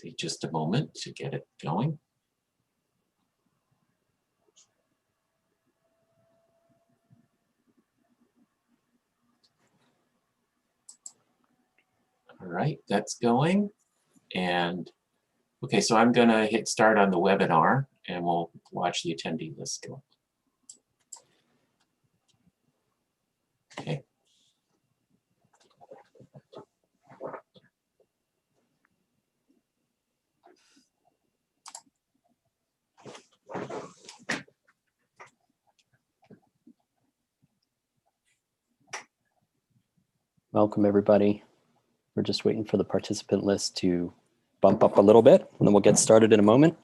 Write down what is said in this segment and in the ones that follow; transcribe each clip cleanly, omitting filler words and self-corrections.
Take just a moment to get it going. All right, that's going. And okay, so I'm going to hit start on the webinar and we'll watch the attendee list go. Okay. Welcome, everybody. We're just waiting for the participant list to bump up a little bit, and then we'll get started in a moment.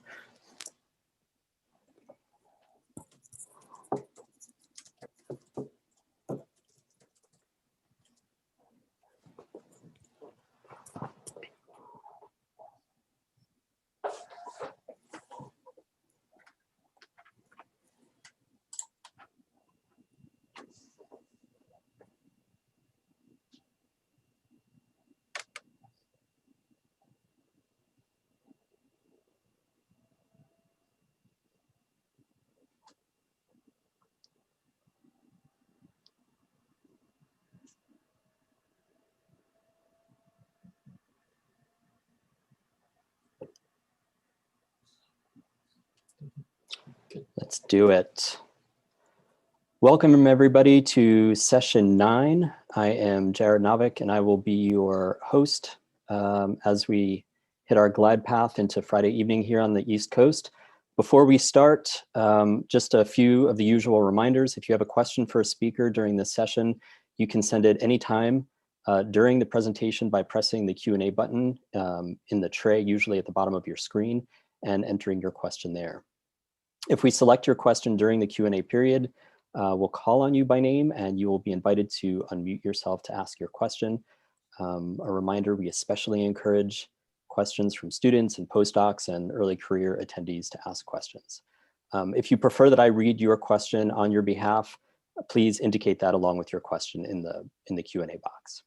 Let's do it. Welcome, everybody, to session 9. I am Jared Novick, and I will be your host as we hit our glide path into Friday evening here on the East Coast. Before we start, just a few of the usual reminders. If you have a question for a speaker during this session, you can send it anytime during the presentation by pressing the Q&A button in the tray, usually at the bottom of your screen, and entering your question there. If we select your question during the Q&A period, we'll call on you by name and you will be invited to unmute yourself to ask your question. A reminder, we especially encourage questions from students and postdocs and early career attendees to ask questions. If you prefer that I read your question on your behalf, please indicate that along with your question in the Q&A box.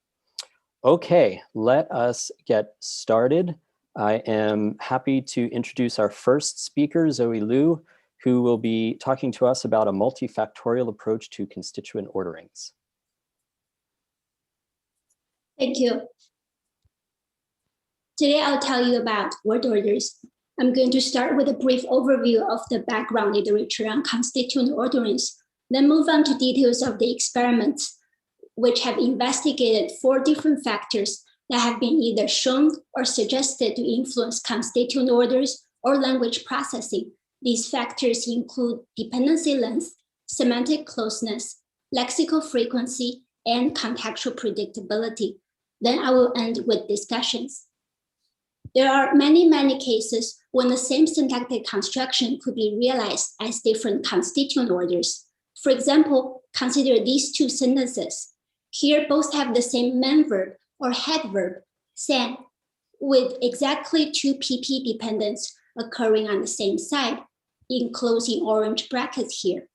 Okay, let us get started. I am happy to introduce our first speaker, Zoe Liu, who will be talking to us about a multifactorial approach to constituent orderings. Thank you. Today I'll tell you about word orders. I'm going to start with a brief overview of the background literature on constituent orderings, then move on to details of the experiments, which have investigated 4 different factors that have been either shown or suggested to influence constituent orders or language processing. These factors include dependency length, semantic closeness, lexical frequency, and contextual predictability. Then I will end with discussions. There are many cases when the same syntactic construction could be realized as different constituent orders. For example, consider these 2 sentences. Here, both have the same main verb or head verb, san, with exactly 2 PP dependents occurring on the same side, enclosing orange brackets here.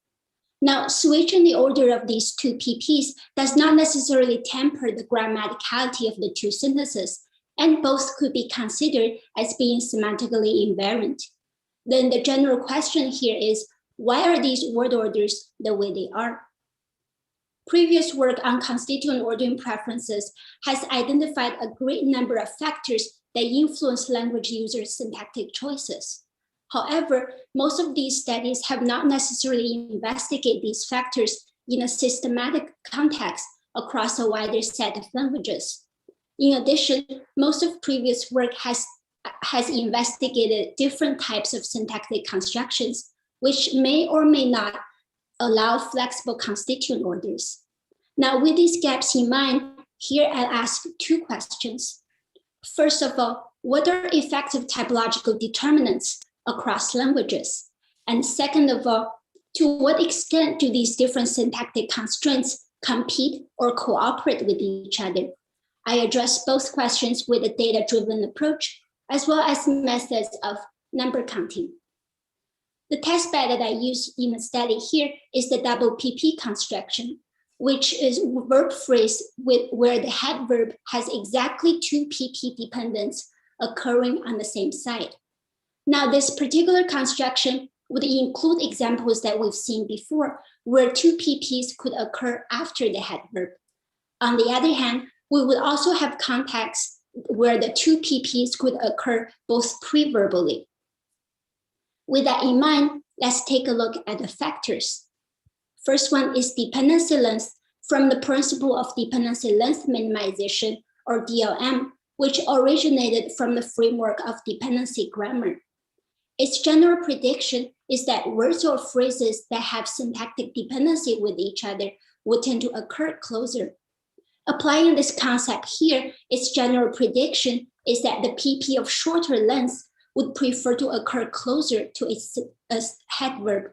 Now, switching the order of these 2 PPs does not necessarily temper the grammaticality of the 2 sentences, and both could be considered as being semantically invariant. Then the general question here is, why are these word orders the way they are? Previous work on constituent ordering preferences has identified a great number of factors that influence language users' syntactic choices. However, most of these studies have not necessarily investigated these factors in a systematic context across a wider set of languages. In addition, most of previous work has investigated different types of syntactic constructions, which may or may not allow flexible constituent orders. Now, with these gaps in mind, here I'll ask 2 questions. First of all, what are effective typological determinants across languages? And second of all, to what extent do these different syntactic constraints compete or cooperate with each other? I address both questions with a data-driven approach, as well as methods of number counting. The testbed that I use in the study here is the double PP construction, which is verb phrase where the head verb has exactly 2 PP dependents occurring on the same side. Now, this particular construction would include examples that we've seen before, where two PPs could occur after the head verb. On the other hand, we would also have contexts where the two PPs could occur both pre-verbally. With that in mind, let's take a look at the factors. First one is dependency length from the principle of dependency length minimization, or DLM, which originated from the framework of dependency grammar. Its general prediction is that words or phrases that have syntactic dependency with each other would tend to occur closer. Applying this concept here, its general prediction is that the PP of shorter length would prefer to occur closer to its head verb.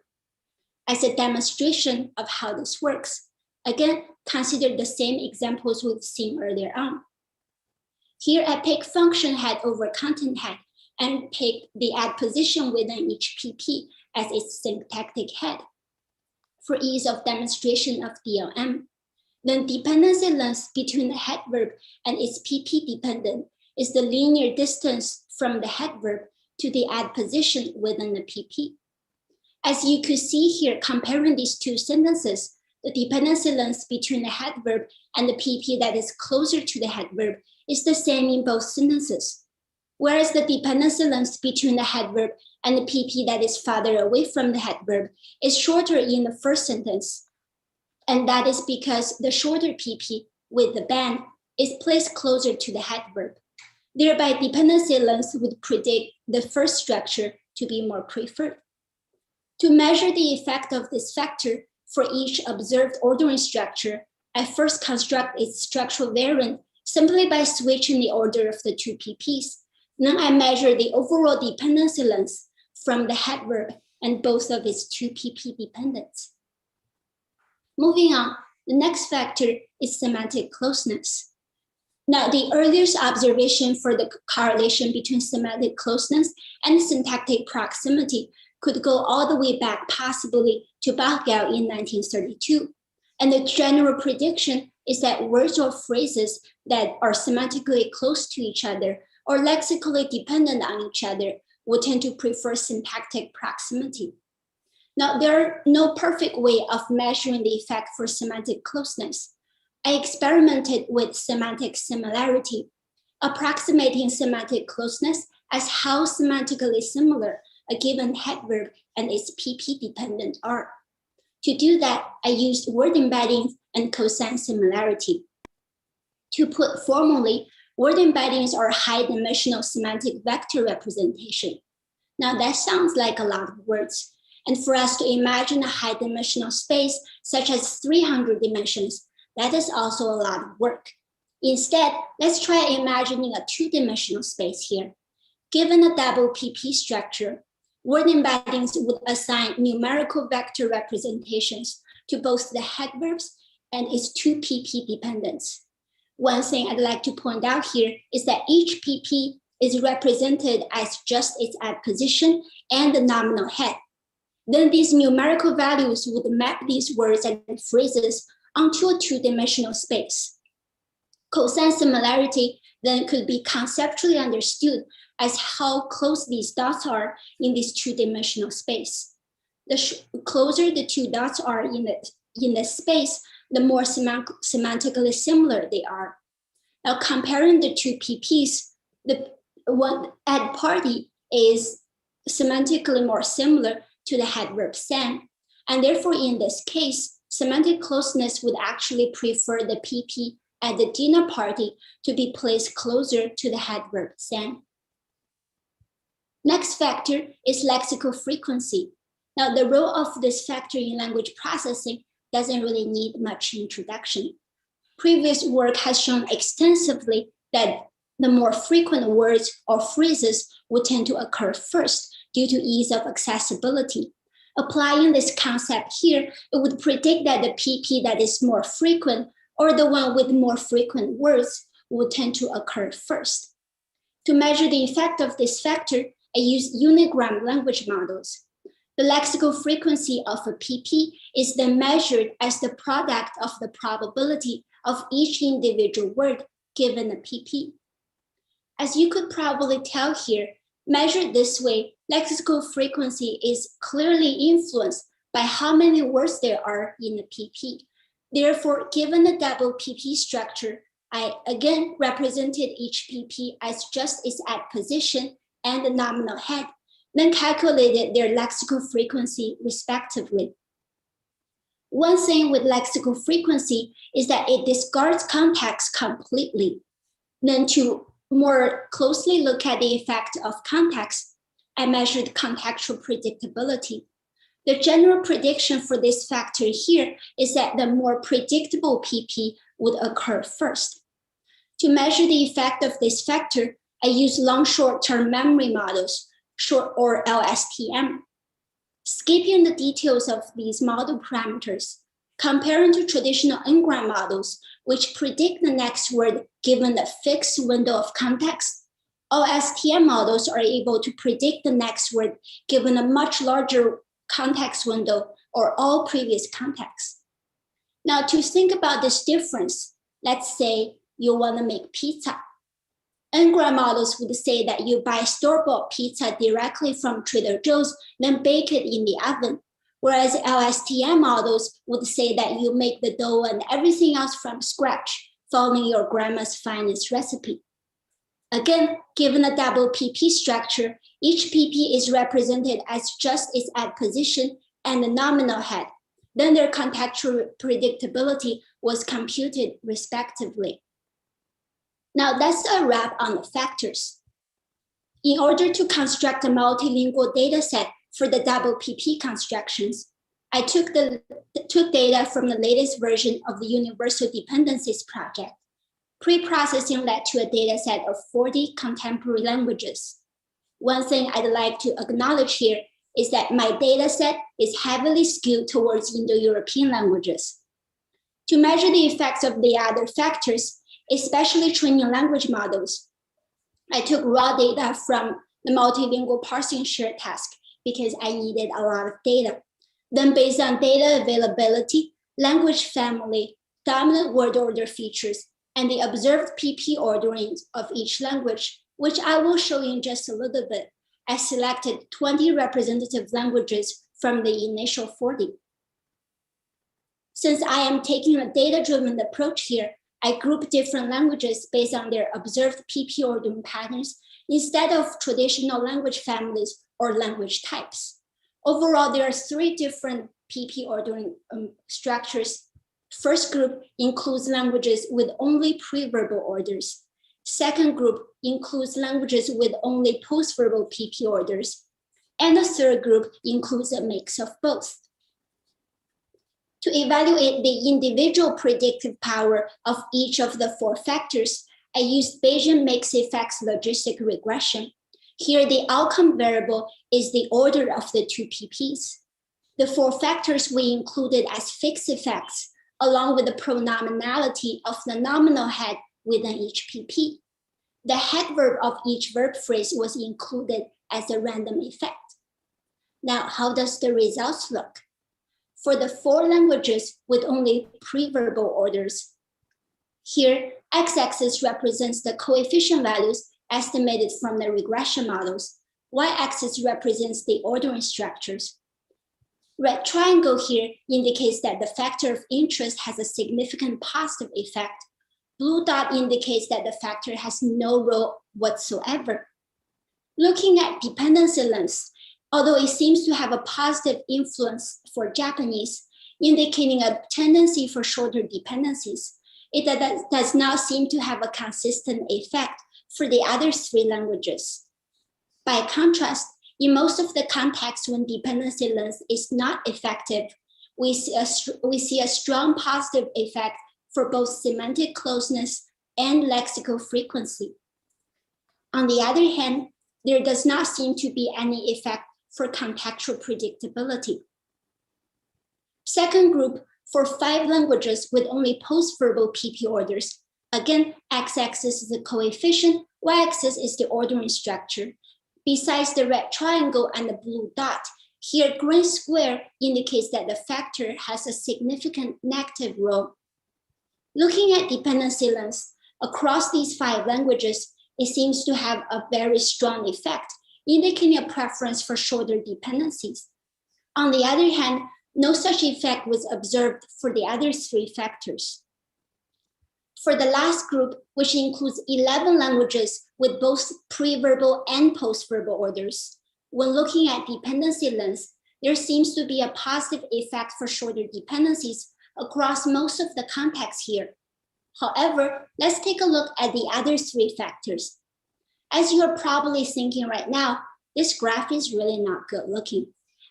As a demonstration of how this works, again, consider the same examples we've seen earlier on. Here I pick function head over content head and pick the add position within each PP as its syntactic head. For ease of demonstration of DLM, then dependency length between the head verb and its PP dependent is the linear distance from the head verb to the add position within the PP. As you could see here, comparing these two sentences, the dependency length between the head verb and the PP that is closer to the head verb is the same in both sentences, whereas the dependency length between the head verb and the PP that is farther away from the head verb is shorter in the first sentence. And that is because the shorter PP with the band is placed closer to the head verb. Thereby, dependency length would predict the first structure to be more preferred. To measure the effect of this factor for each observed ordering structure, I first construct its structural variant simply by switching the order of the two PPs. Then I measure the overall dependency length from the head verb and both of its two PP dependents. Moving on, the next factor is semantic closeness. Now, the earliest observation for the correlation between semantic closeness and syntactic proximity could go all the way back possibly to Bagel in 1932. And the general prediction is that words or phrases that are semantically close to each other or lexically dependent on each other would tend to prefer syntactic proximity. Now, there are no perfect way of measuring the effect for semantic closeness. I experimented with semantic similarity, approximating semantic closeness as how semantically similar a given head verb and its PP dependent are. To do that, I used word embeddings and cosine similarity. To put formally, word embeddings are high-dimensional semantic vector representation. Now that sounds like a lot of words. And for us to imagine a high-dimensional space, such as 300 dimensions, that is also a lot of work. Instead, let's try imagining a two-dimensional space here. Given a double PP structure, word embeddings would assign numerical vector representations to both the head verbs and its two PP dependents. One thing I'd like to point out here is that each PP is represented as just its add position and the nominal head. Then these numerical values would map these words and phrases onto a two-dimensional space. Cosine similarity then could be conceptually understood as how close these dots are in this two-dimensional space. The closer the two dots are in the space, the more semantically similar they are. Now, comparing the two PPs, the one add party is semantically more similar to the head verb san, and therefore in this case, semantic closeness would actually prefer the PP at the dinner party to be placed closer to the head verb san. Next factor is lexical frequency. Now, the role of this factor in language processing doesn't really need much introduction. Previous work has shown extensively that the more frequent words or phrases would tend to occur first due to ease of accessibility. Applying this concept here, it would predict that the PP that is more frequent or the one with more frequent words would tend to occur first. To measure the effect of this factor, I use unigram language models. The lexical frequency of a PP is then measured as the product of the probability of each individual word given a PP. As you could probably tell here, measured this way, lexical frequency is clearly influenced by how many words there are in the PP. Therefore, given the double PP structure, I again represented each PP as just its add position and the nominal head, then calculated their lexical frequency respectively. One thing with lexical frequency is that it discards context completely. Then to more closely look at the effect of context, I measured contextual predictability. The general prediction for this factor here is that the more predictable PP would occur first. To measure the effect of this factor, I use long short-term memory models, short or LSTM. Skipping the details of these model parameters, comparing to traditional n-gram models, which predict the next word given a fixed window of context, LSTM models are able to predict the next word given a much larger context window or all previous contexts. Now, to think about this difference, let's say you want to make pizza. N-gram models would say that you buy store-bought pizza directly from Trader Joe's, then bake it in the oven. Whereas LSTM models would say that you make the dough and everything else from scratch, following your grandma's finest recipe. Again, given a double PP structure, each PP is represented as just its add position and the nominal head. Then their contextual predictability was computed respectively. Now that's a wrap on the factors. In order to construct a multilingual dataset for the double PP constructions, I took data from the latest version of the Universal Dependencies project. Pre-processing led to a dataset of 40 contemporary languages. One thing I'd like to acknowledge here is that my dataset is heavily skewed towards Indo-European languages. To measure the effects of the other factors, especially training language models, I took raw data from the multilingual parsing shared task because I needed a lot of data. Then based on data availability, language family, dominant word order features, and the observed PP ordering of each language, which I will show you in just a little bit, I selected 20 representative languages from the initial 40. Since I am taking a data-driven approach here, I group different languages based on their observed PP ordering patterns instead of traditional language families or language types. Overall, there are 3 different PP ordering structures. First group includes languages with only preverbal orders. Second group includes languages with only postverbal PP orders. And the third group includes a mix of both. To evaluate the individual predictive power of each of the 4 factors, I used Bayesian mixed effects logistic regression. Here, the outcome variable is the order of the 2 PPs. The 4 factors we included as fixed effects, along with the pronominality of the nominal head within each PP. The head verb of each verb phrase was included as a random effect. Now, how does the results look? For the 4 languages with only preverbal orders, here, x-axis represents the coefficient values estimated from the regression models. Y-axis represents the ordering structures. Red triangle here indicates that the factor of interest has a significant positive effect. Blue dot indicates that the factor has no role whatsoever. Looking at dependency lengths, although it seems to have a positive influence for Japanese, indicating a tendency for shorter dependencies, it does not seem to have a consistent effect for the other 3 languages. By contrast, in most of the contexts when dependency length is not effective, we see a strong positive effect for both semantic closeness and lexical frequency. On the other hand, there does not seem to be any effect for contextual predictability. Second group, for 5 languages with only postverbal PP orders, again, x-axis is the coefficient, y-axis is the ordering structure. Besides the red triangle and the blue dot, here green square indicates that the factor has a significant negative role. Looking at dependency lengths across these 5 languages, it seems to have a very strong effect, indicating a preference for shorter dependencies. On the other hand, no such effect was observed for the other 3 factors. For the last group, which includes 11 languages with both pre-verbal and post-verbal orders, when looking at dependency length, there seems to be a positive effect for shorter dependencies across most of the contexts here. However, let's take a look at the other 3 factors. As you're probably thinking right now, this graph is really not good looking.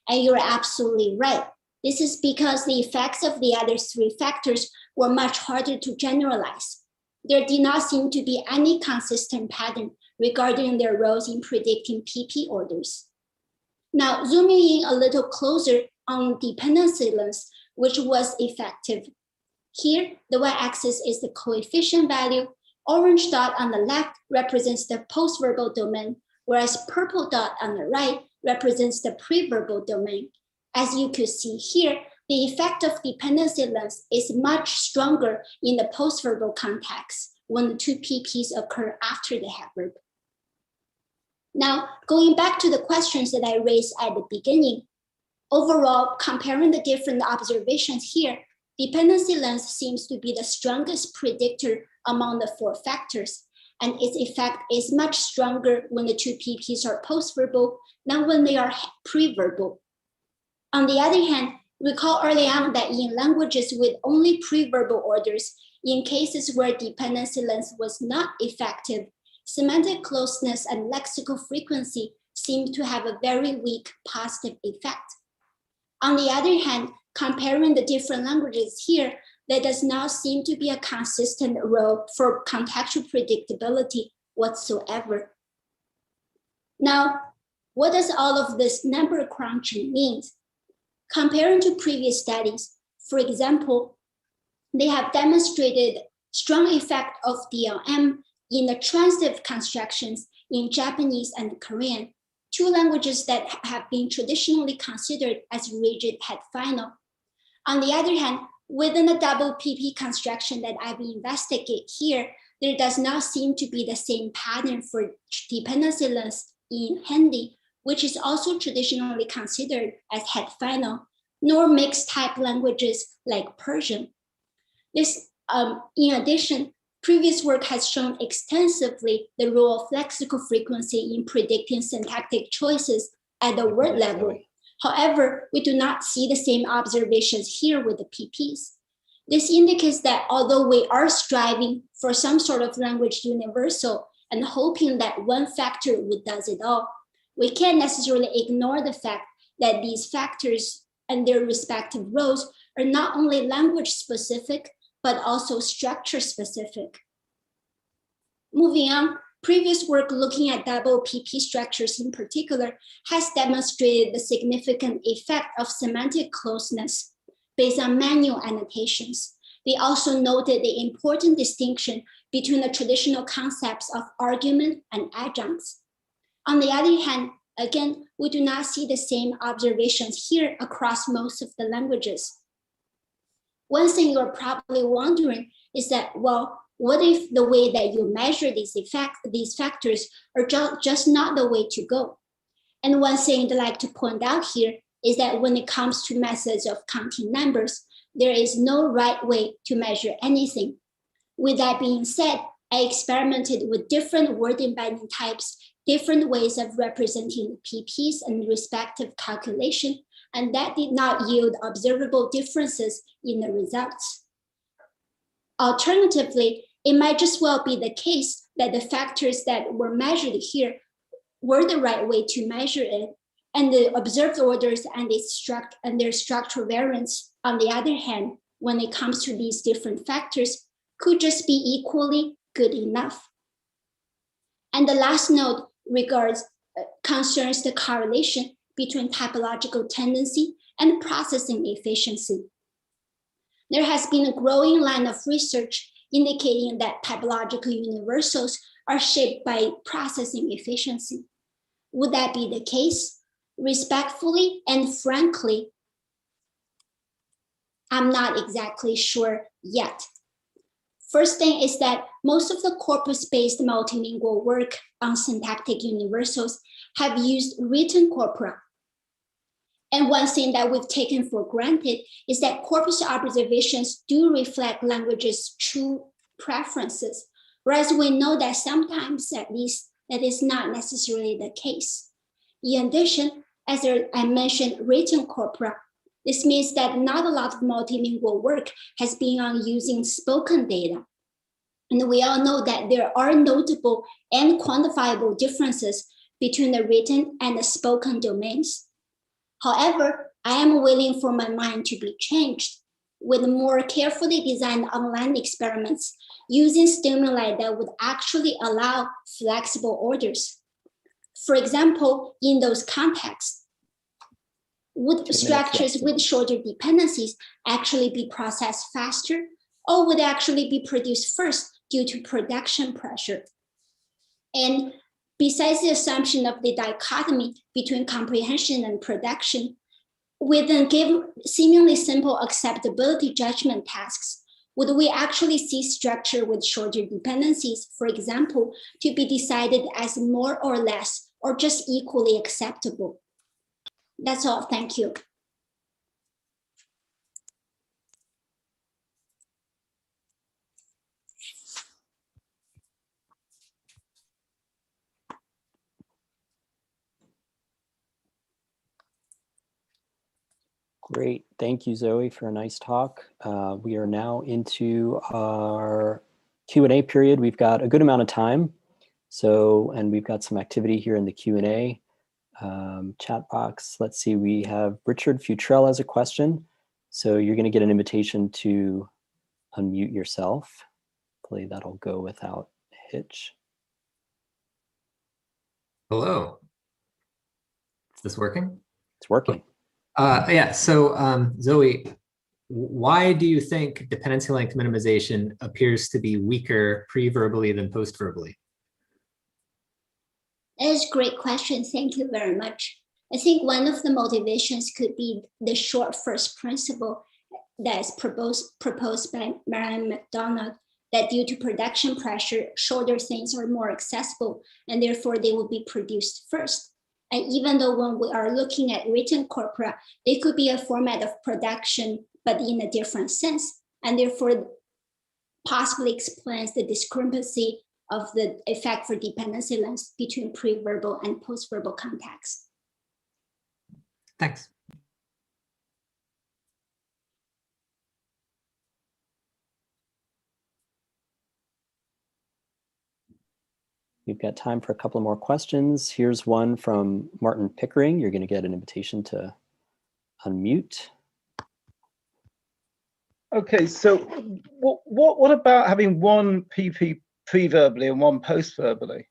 And you're absolutely right. This is because the effects of the other 3 factors were much harder to generalize. There did not seem to be any consistent pattern regarding their roles in predicting PP orders. Now, zooming in a little closer on dependency length, which was effective. Here, the y-axis is the coefficient value. Orange dot on the left represents the post-verbal domain, whereas purple dot on the right represents the pre-verbal domain. As you could see here, the effect of dependency length is much stronger in the post-verbal context when the 2 PPs occur after the adverb. Now, going back to the questions that I raised at the beginning, overall, comparing the different observations here, dependency length seems to be the strongest predictor among the 4 factors, and its effect is much stronger when the 2 PPs are post-verbal than when they are pre-verbal. On the other hand, recall early on that in languages with only pre-verbal orders, in cases where dependency length was not effective, semantic closeness and lexical frequency seem to have a very weak positive effect. On the other hand, comparing the different languages here, there does not seem to be a consistent role for contextual predictability whatsoever. Now, what does all of this number crunching mean? Comparing to previous studies, for example, they have demonstrated strong effect of DLM in the transitive constructions in Japanese and Korean, 2 languages that have been traditionally considered as rigid head final. On the other hand, within the double PP construction that I've investigated here, there does not seem to be the same pattern for dependency length in Hindi, which is also traditionally considered as head final, nor mixed type languages like Persian. This, in addition, previous work has shown extensively the role of lexical frequency in predicting syntactic choices at the word level. However, we do not see the same observations here with the PPs. This indicates that although we are striving for some sort of language universal and hoping that one factor would does it all, we can't necessarily ignore the fact that these factors and their respective roles are not only language specific, but also structure specific. Moving on, previous work looking at double PP structures in particular has demonstrated the significant effect of semantic closeness based on manual annotations. They also noted the important distinction between the traditional concepts of argument and adjuncts. On the other hand, again, we do not see the same observations here across most of the languages. One thing you're probably wondering is that, well, what if the way that you measure these factors are just not the way to go? And one thing I'd like to point out here is that when it comes to methods of counting numbers, there is no right way to measure anything. With that being said, I experimented with different word embedding types, different ways of representing PPs and respective calculation, and that did not yield observable differences in the results. Alternatively, it might just well be the case that the factors that were measured here were the right way to measure it, and the observed orders and their structural variance, on the other hand, when it comes to these different factors, could just be equally good enough. And the last note concerns the correlation between typological tendency and processing efficiency. There has been a growing line of research indicating that typological universals are shaped by processing efficiency. Would that be the case? Respectfully and frankly, I'm not exactly sure yet. First thing is that most of the corpus-based multilingual work on syntactic universals have used written corpora. And one thing that we've taken for granted is that corpus observations do reflect language's true preferences, whereas we know that sometimes, at least, that is not necessarily the case. In addition, as I mentioned, written corpora, this means that not a lot of multilingual work has been on using spoken data. And we all know that there are notable and quantifiable differences between the written and the spoken domains. However, I am willing for my mind to be changed with more carefully designed online experiments using stimuli that would actually allow flexible orders. For example, in those contexts, would structures with shorter dependencies actually be processed faster, or would actually be produced first due to production pressure? And besides the assumption of the dichotomy between comprehension and production, we then give seemingly simple acceptability judgment tasks. Would we actually see structure with shorter dependencies, for example, to be decided as more or less, or just equally acceptable? That's all, thank you. Great, thank you, Zoe, for a nice talk. We are now into our Q&A period. We've got a good amount of time. And we've got some activity here in the Q&A chat box. Let's see, we have Richard Futrell has a question. So you're gonna get an invitation to unmute yourself. Hopefully that'll go without a hitch. Hello. Is this working? It's working. Yeah, so Zoe, why do you think dependency length minimization appears to be weaker pre-verbally than post-verbally? That is a great question. Thank you very much. I think one of the motivations could be the short first principle that is proposed by Marianne McDonald, that due to production pressure, shorter things are more accessible, and therefore they will be produced first. And even though when we are looking at written corpora, they could be a format of production, but in a different sense, and therefore possibly explains the discrepancy of the effect for dependency lengths between pre-verbal and post-verbal contexts. Thanks. We've got time for a couple more questions. Here's one from Martin Pickering. You're going to get an invitation to unmute. Okay, so what about having one PP pre-verbally and one post-verbally?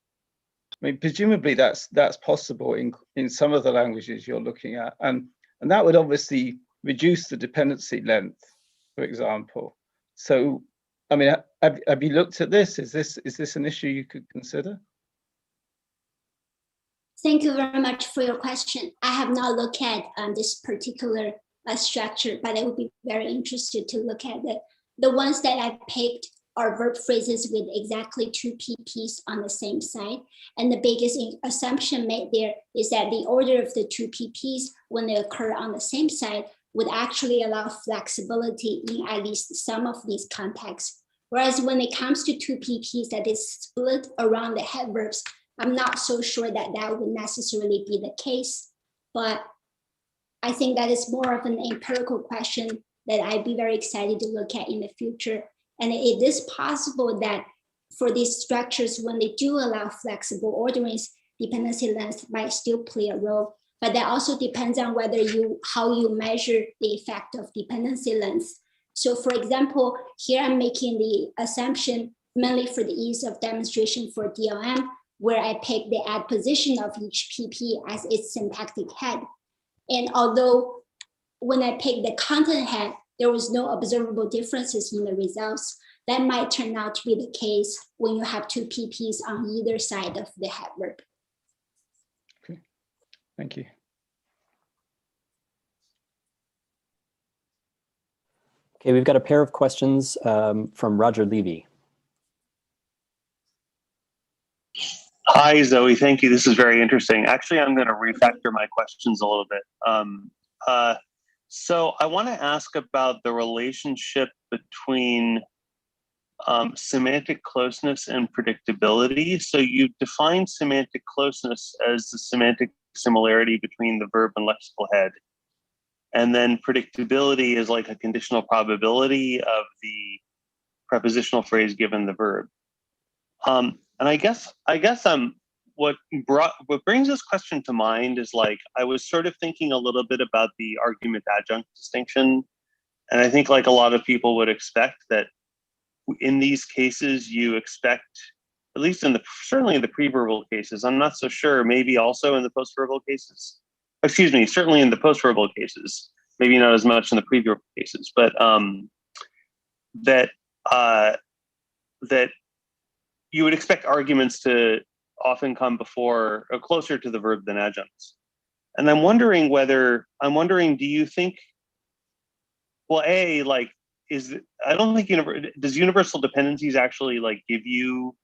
I mean, presumably that's possible in some of the languages you're looking at, and that would obviously reduce the dependency length, for example. So, I mean, have you looked at this? Is this an issue you could consider? Thank you very much for your question. I have not looked at this particular structure, but I would be very interested to look at it. The ones that I picked are verb phrases with exactly two PPs on the same side. And the biggest assumption made there is that the order of the two PPs when they occur on the same side would actually allow flexibility in at least some of these contexts. Whereas when it comes to two PPs that is split around the head verbs, I'm not so sure that that would necessarily be the case, but I think that is more of an empirical question that I'd be very excited to look at in the future. And it is possible that for these structures, when they do allow flexible orderings, dependency length might still play a role, but that also depends on whether how you measure the effect of dependency length. So for example, here I'm making the assumption mainly for the ease of demonstration for DLM, where I pick the add position of each PP as its syntactic head. And although when I picked the content head, there was no observable differences in the results, that might turn out to be the case when you have two PPs on either side of the head verb. Okay, thank you. Okay, we've got a pair of questions from Roger Levy. Hi, Zoe. Thank you. This is very interesting. Actually, I'm going to refactor my questions a little bit. So I want to ask about the relationship between semantic closeness and predictability. So you define semantic closeness as the semantic similarity between the verb and lexical head. And then predictability is like a conditional probability of the prepositional phrase given the verb. And I guess what brings this question to mind is, like, I was sort of thinking a little bit about the argument adjunct distinction. And I think, like, a lot of people would expect that in these cases, you expect, at least certainly in the pre-verbal cases, I'm not so sure, maybe also in the post-verbal cases, excuse me, certainly in the post-verbal cases, maybe not as much in the pre-verbal cases, but that you would expect arguments to often come before or closer to the verb than adjuncts. And I'm wondering, do you think, well, I don't think does universal dependencies actually, like, give you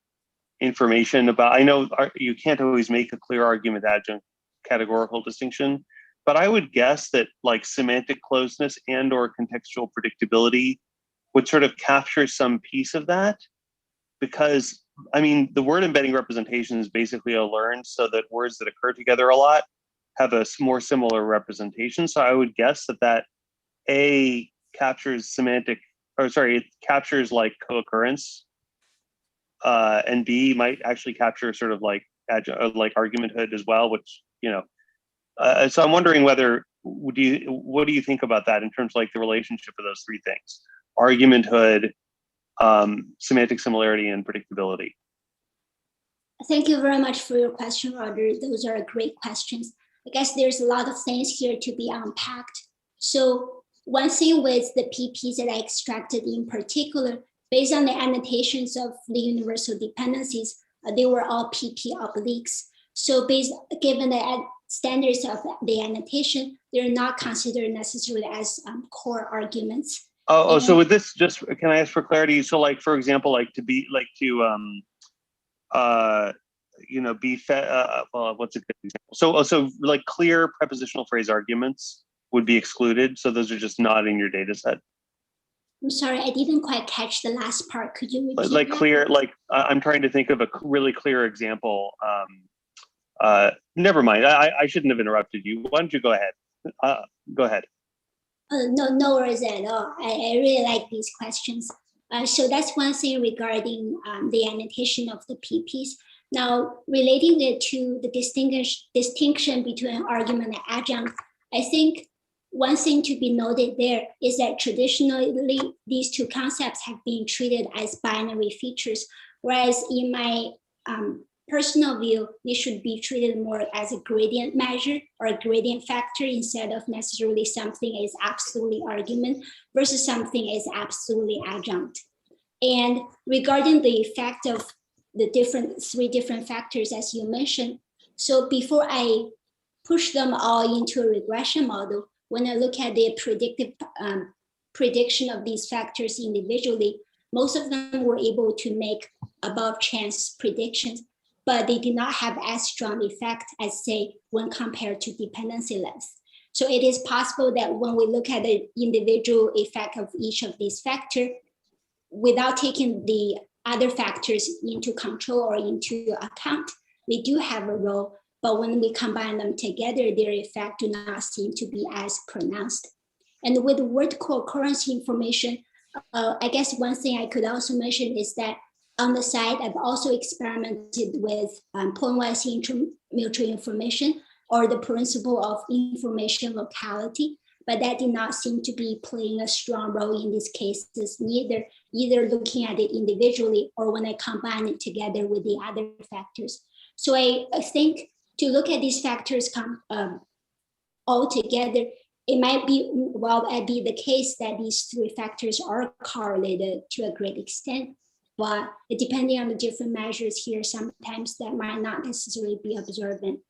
information about, I know you can't always make a clear argument adjunct categorical distinction, but I would guess that, like, semantic closeness and or contextual predictability would sort of capture some piece of that, because, I mean, the word embedding representation is basically a learned, so that words that occur together a lot have a more similar representation. So I would guess that A captures it captures like co-occurrence, and B might actually capture sort of like argumenthood as well, which, you know, so I'm wondering what do you think about that in terms of, like, the relationship of those three things: argumenthood, semantic similarity, and predictability? Thank you very much for your question, Roger. Those are great questions. I guess there's a lot of things here to be unpacked. So one thing with the PPs that I extracted in particular, based on the annotations of the universal dependencies, they were all PP obliques. So given the standards of the annotation, they're not considered necessarily as core arguments. So with this, just can I ask for clarity? So, like, for example, like to be like to you know, be well, what's a good example? So like clear prepositional phrase arguments would be excluded. So those are just not in your data set. I'm sorry, I didn't quite catch the last part. Could you repeat like that? Clear, like I'm trying to think of a really clear example. Never mind. I shouldn't have interrupted you. Why don't you go ahead? Go ahead. No worries at all. I really like these questions. So that's one thing regarding the annotation of the PPs. Now, relating it to the distinction between argument and adjunct, I think one thing to be noted there is that traditionally these two concepts have been treated as binary features, whereas in my personal view, they should be treated more as a gradient measure or a gradient factor instead of necessarily something is absolutely argument versus something is absolutely adjunct. And regarding the effect of the three different factors, as you mentioned, so before I push them all into a regression model, when I look at the predictive prediction of these factors individually, most of them were able to make above chance predictions, but they did not have as strong effect as, say, when compared to dependency length. So it is possible that when we look at the individual effect of each of these factors, without taking the other factors into control or into account, they do have a role, but when we combine them together, their effect do not seem to be as pronounced. And with word co-occurrence information, I guess one thing I could also mention is that on the side, I've also experimented with pointwise mutual information, or the principle of information locality, but that did not seem to be playing a strong role in these cases, either looking at it individually or when I combine it together with the other factors. So I think to look at these factors all together, it might be the case that these three factors are correlated to a great extent, but depending on the different measures here, sometimes that might not necessarily be observant.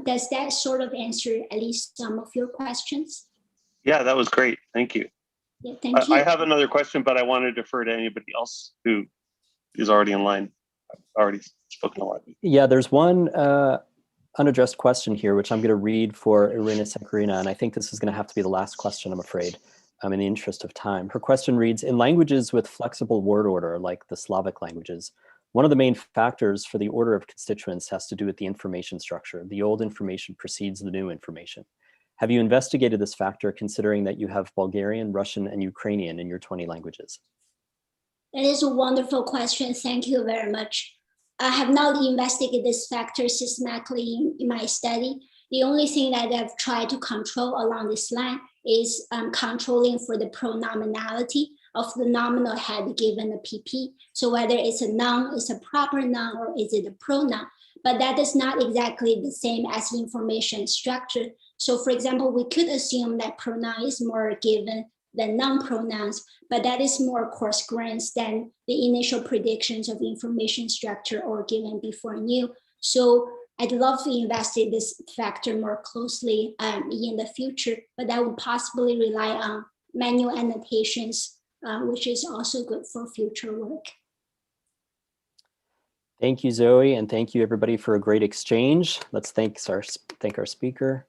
Does that sort of answer at least some of your questions? Yeah, that was great. Thank you. Yeah, thank you. I have another question, but I want to defer to anybody else who is already in line. spoken a lot. Yeah, there's one unaddressed question here, which I'm going to read for Irina Sekarina, and I think this is going to have to be the last question, I'm afraid, in the interest of time. Her question reads, in languages with flexible word order, like the Slavic languages, one of the main factors for the order of constituents has to do with the information structure. The old information precedes the new information. Have you investigated this factor, considering that you have Bulgarian, Russian, and Ukrainian in your 20 languages? That is a wonderful question. Thank you very much. I have not investigated this factor systematically in my study. The only thing that I've tried to control along this line is controlling for the pronominality of the nominal head given a PP. So whether it's a noun, it's a proper noun, or is it a pronoun? But that is not exactly the same as information structure. So for example, we could assume that pronoun is more given than non-pronouns, but that is more coarse-grained than the initial predictions of information structure or given before new. So I'd love to investigate this factor more closely in the future, but that would possibly rely on manual annotations, which is also good for future work. Thank you, Zoe, and thank you everybody for a great exchange. Let's thank our speaker.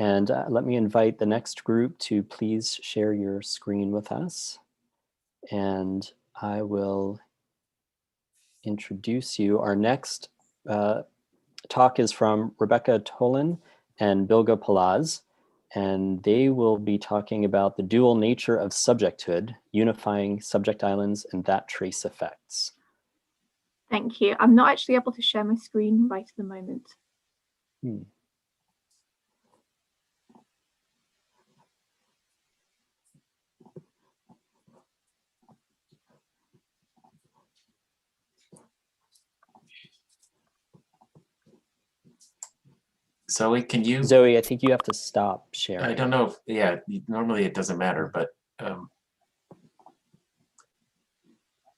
And let me invite the next group to please share your screen with us. And I will introduce you. Our next talk is from Rebecca Tolan and Bilga Palaz, and they will be talking about the dual nature of subjecthood, unifying subject islands and that trace effects. Thank you. I'm not actually able to share my screen right at the moment. Zoe, can you? Zoe, I think you have to stop sharing. I don't know if, yeah, normally it doesn't matter, but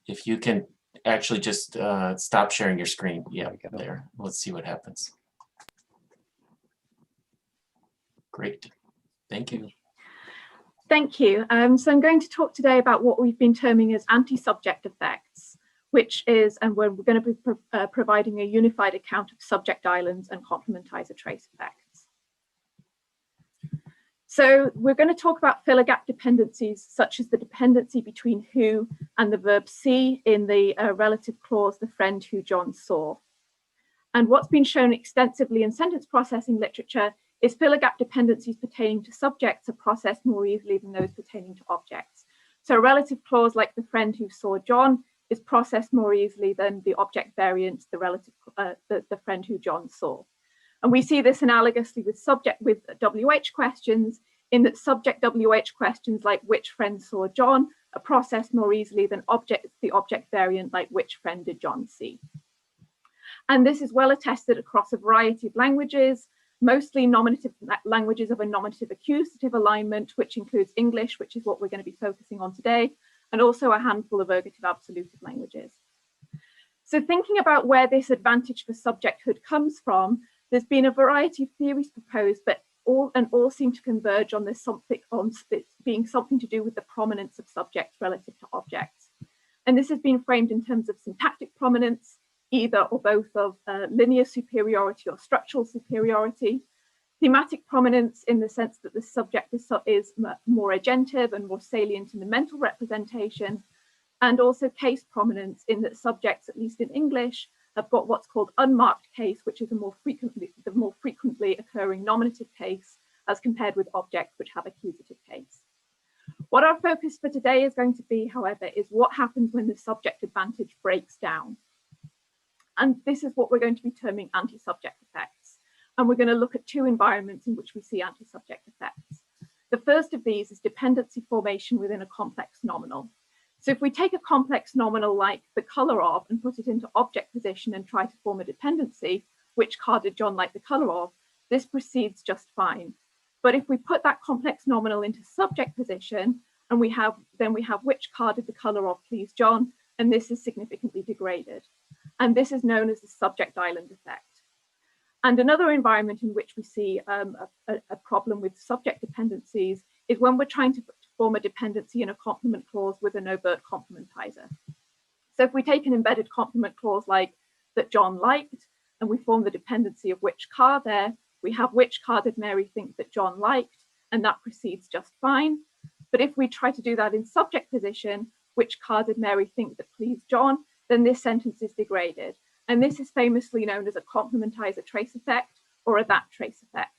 if you can actually just stop sharing your screen. Yeah, there. Let's see what happens. Great. Thank you. Thank you. So I'm going to talk today about what we've been terming as anti-subject effects, which is, and we're going to be providing a unified account of subject islands and complementizer trace effects. So we're going to talk about filler gap dependencies, such as the dependency between who and the verb see in the relative clause, the friend who John saw. And what's been shown extensively in sentence processing literature is filler gap dependencies pertaining to subjects are processed more easily than those pertaining to objects. So a relative clause like the friend who saw John is processed more easily than the object variant, the relative, the friend who John saw. And we see this analogously with WH questions, in that subject WH questions like which friend saw John are processed more easily than the object variant like which friend did John see. And this is well attested across a variety of languages, mostly nominative languages of a nominative accusative alignment, which includes English, which is what we're going to be focusing on today, and also a handful of ergative absolutive languages. So thinking about where this advantage for subjecthood comes from, there's been a variety of theories proposed, but all seem to converge on this being something to do with the prominence of subjects relative to objects. And this has been framed in terms of syntactic prominence, either or both of linear superiority or structural superiority, thematic prominence in the sense that the subject is more agentive and more salient in the mental representation, and also case prominence in that subjects, at least in English, have got what's called unmarked case, which is the more frequently occurring nominative case as compared with objects which have accusative case. What our focus for today is going to be, however, is what happens when the subject advantage breaks down. And this is what we're going to be terming anti-subject effects. And we're going to look at two environments in which we see anti-subject effects. The first of these is dependency formation within a complex nominal. So if we take a complex nominal like the color of and put it into object position and try to form a dependency, which car did John like the color of, this proceeds just fine. But if we put that complex nominal into subject position and we have which car did the color of please John, and this is significantly degraded. And this is known as the subject island effect. And another environment in which we see a problem with subject dependencies is when we're trying to form a dependency in a complement clause with an overt complementizer. So if we take an embedded complement clause like that John liked, and we form the dependency of which car there, we have which car did Mary think that John liked, and that proceeds just fine. But if we try to do that in subject position, which car did Mary think that pleased John, then this sentence is degraded. And this is famously known as a complementizer trace effect or a that trace effect.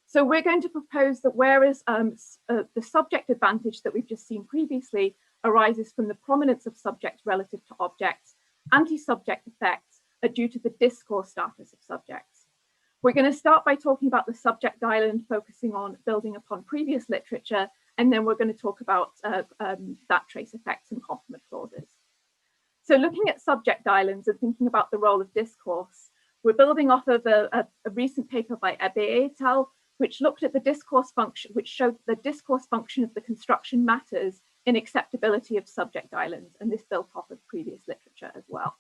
So we're going to propose that whereas the subject advantage that we've just seen previously arises from the prominence of subjects relative to objects, anti-subject effects are due to the discourse status of subjects. We're going to start by talking about the subject island, focusing on building upon previous literature, and then we're going to talk about that trace effects and complement clauses. So looking at subject islands and thinking about the role of discourse, we're building off of a recent paper by Ebbe et al., which looked at the discourse function, which showed the discourse function of the construction matters in acceptability of subject islands, and this built off of previous literature as well.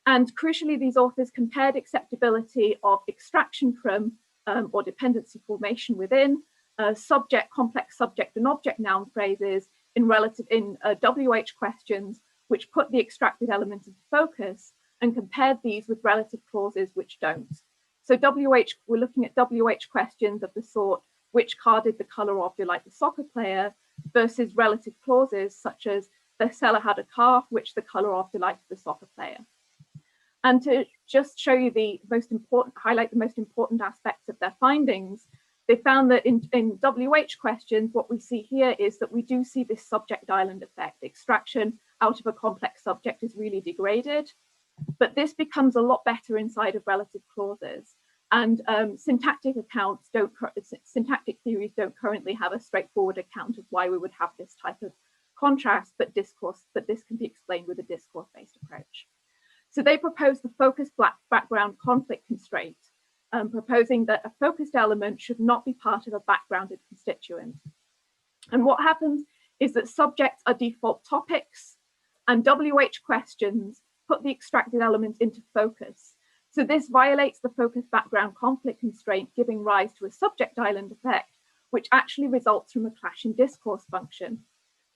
And crucially, these authors compared acceptability of extraction from or dependency formation within subject, complex subject and object noun phrases in WH questions, which put the extracted element into focus, and compared these with relative clauses which don't. So we're looking at WH questions of the sort, which car did the color of delight the soccer player, versus relative clauses such as the seller had a car which the color of delighted the soccer player. And to just show you highlight the most important aspects of their findings, they found that in WH questions, what we see here is that we do see this subject island effect. Extraction out of a complex subject is really degraded, but this becomes a lot better inside of relative clauses. And syntactic theories don't currently have a straightforward account of why we would have this type of contrast, but this can be explained with a discourse-based approach. So they proposed the focused background conflict constraint, proposing that a focused element should not be part of a backgrounded constituent. And what happens is that subjects are default topics, and WH questions put the extracted element into focus. So this violates the focused background conflict constraint, giving rise to a subject island effect, which actually results from a clash in discourse function,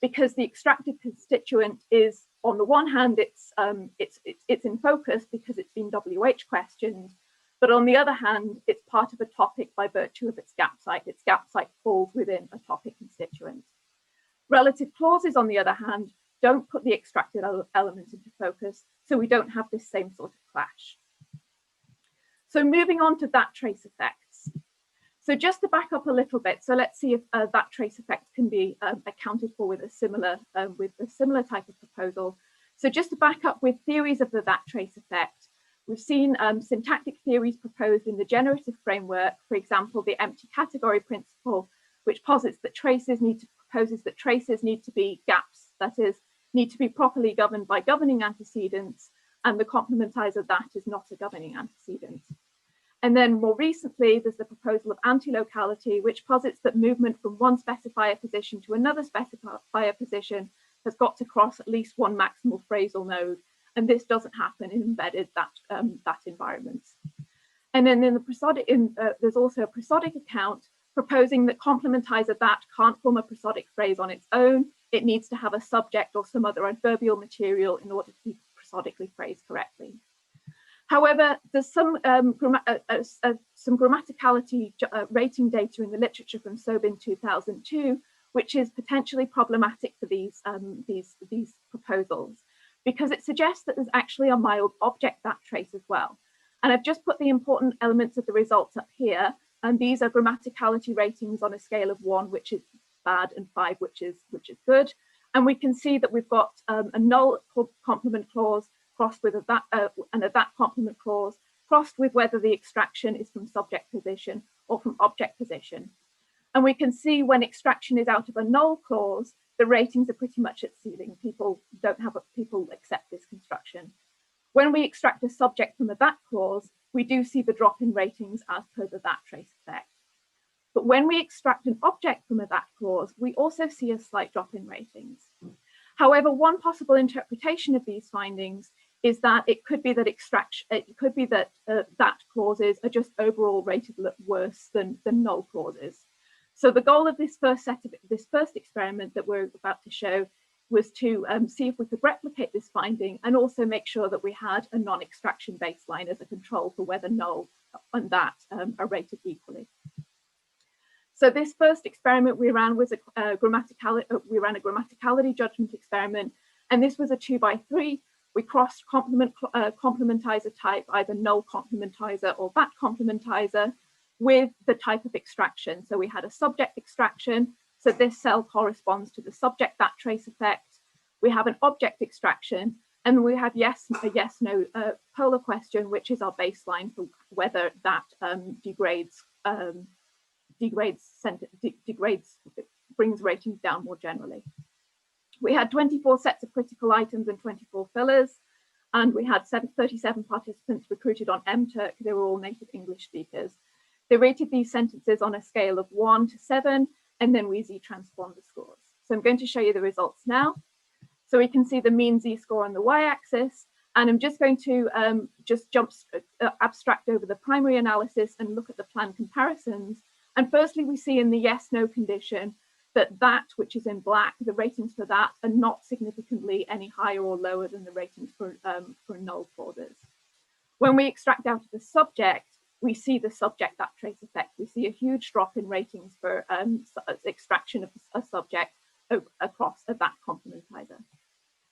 because the extracted constituent is, on the one hand, it's in focus because it's been WH questioned, but on the other hand, it's part of a topic by virtue of its gap site. Its gap site falls within a topic constituent. Relative clauses, on the other hand, don't put the extracted element into focus, so we don't have this same sort of clash. So moving on to that trace effects. So just to back up a little bit, so let's see if that trace effect can be accounted for with a similar type of proposal. So just to back up with theories of the that trace effect, we've seen syntactic theories proposed in the generative framework, for example, the empty category principle, which posits that traces need to be gaps, that is, need to be properly governed by governing antecedents, and the complementizer that is not a governing antecedent. And then more recently, there's the proposal of anti-locality, which posits that movement from one specifier position to another specifier position has got to cross at least one maximal phrasal node, and this doesn't happen in embedded that environments. And then in the prosodic, there's also a prosodic account proposing that complementizer that can't form a prosodic phrase on its own. It needs to have a subject or some other adverbial material in order to be prosodically phrased correctly. However, there's some grammaticality rating data in the literature from Sobin 2002, which is potentially problematic for these proposals, because it suggests that there's actually a mild object that trace as well. And I've just put the important elements of the results up here, and these are grammaticality ratings on a scale of 1, which is bad, and 5, which is good. And we can see that we've got a null complement clause crossed with and a that complement clause crossed with whether the extraction is from subject position or from object position. And we can see when extraction is out of a null clause, the ratings are pretty much at ceiling. People accept this construction. When we extract a subject from a that clause, we do see the drop in ratings as per the that trace effect. But when we extract an object from a that clause, we also see a slight drop in ratings. However, one possible interpretation of these findings is that it could be that that clauses are just overall rated worse than null clauses. So the goal of this first experiment that we're about to show was to see if we could replicate this finding and also make sure that we had a non-extraction baseline as a control for whether null and that are rated equally. So this first experiment we ran was a grammaticality judgment experiment, and this was a 2x3. We crossed complementizer type, either null complementizer or that complementizer, with the type of extraction. So we had a subject extraction. So this cell corresponds to the subject that trace effect. We have an object extraction, and we have a yes/no polar question, which is our baseline for whether that brings ratings down more generally. We had 24 sets of critical items and 24 fillers, and we had 37 participants recruited on MTurk. They were all native English speakers. They rated these sentences on a scale of 1 to 7, and then we z-transformed the scores. So I'm going to show you the results now. So we can see the mean z-score on the y-axis, and I'm just going to abstract over the primary analysis and look at the planned comparisons. And firstly, we see in the yes/no condition that which is in black, the ratings for that are not significantly any higher or lower than the ratings for null clauses. When we extract out of the subject, we see the subject that trace effect. We see a huge drop in ratings for extraction of a subject across a that complementizer.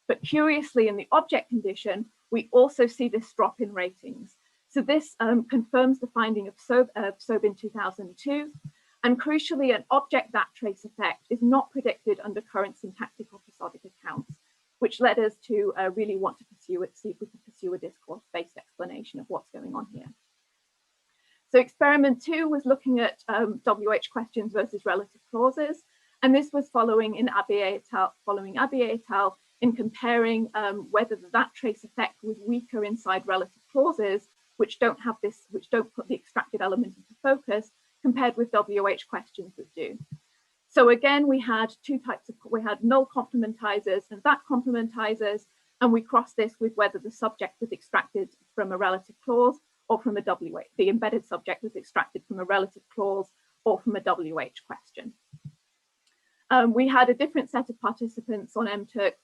But curiously, in the object condition, we also see this drop in ratings. So this confirms the finding of Sobe in 2002. And crucially, an object that trace effect is not predicted under current syntactic or episodic accounts, which led us to really want to pursue it, see if we could pursue a discourse-based explanation of what's going on here. So experiment 2 was looking at WH questions versus relative clauses. And this was following Abiy et al. In comparing whether that trace effect was weaker inside relative clauses, which don't put the extracted element into focus, compared with WH questions that do. So again, we had null complementizers and that complementizers, and we crossed this with whether the subject was extracted from a relative clause or from a WH. The embedded subject was extracted from a relative clause or from a WH question. We had a different set of participants on MTurk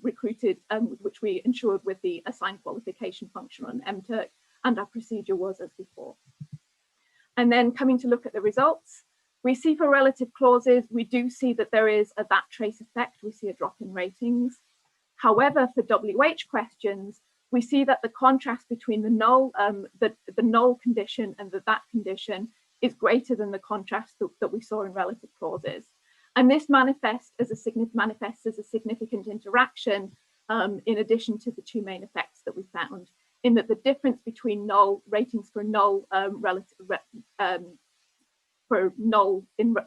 recruited, which we ensured with the assigned qualification function on MTurk, and our procedure was as before. And then coming to look at the results, we see for relative clauses, we do see that there is that trace effect. We see a drop in ratings. However, for WH questions, we see that the contrast between the null, the null condition and the that condition is greater than the contrast that we saw in relative clauses. And this manifests as a significant interaction in addition to the two main effects that we found, in that the difference between null ratings for null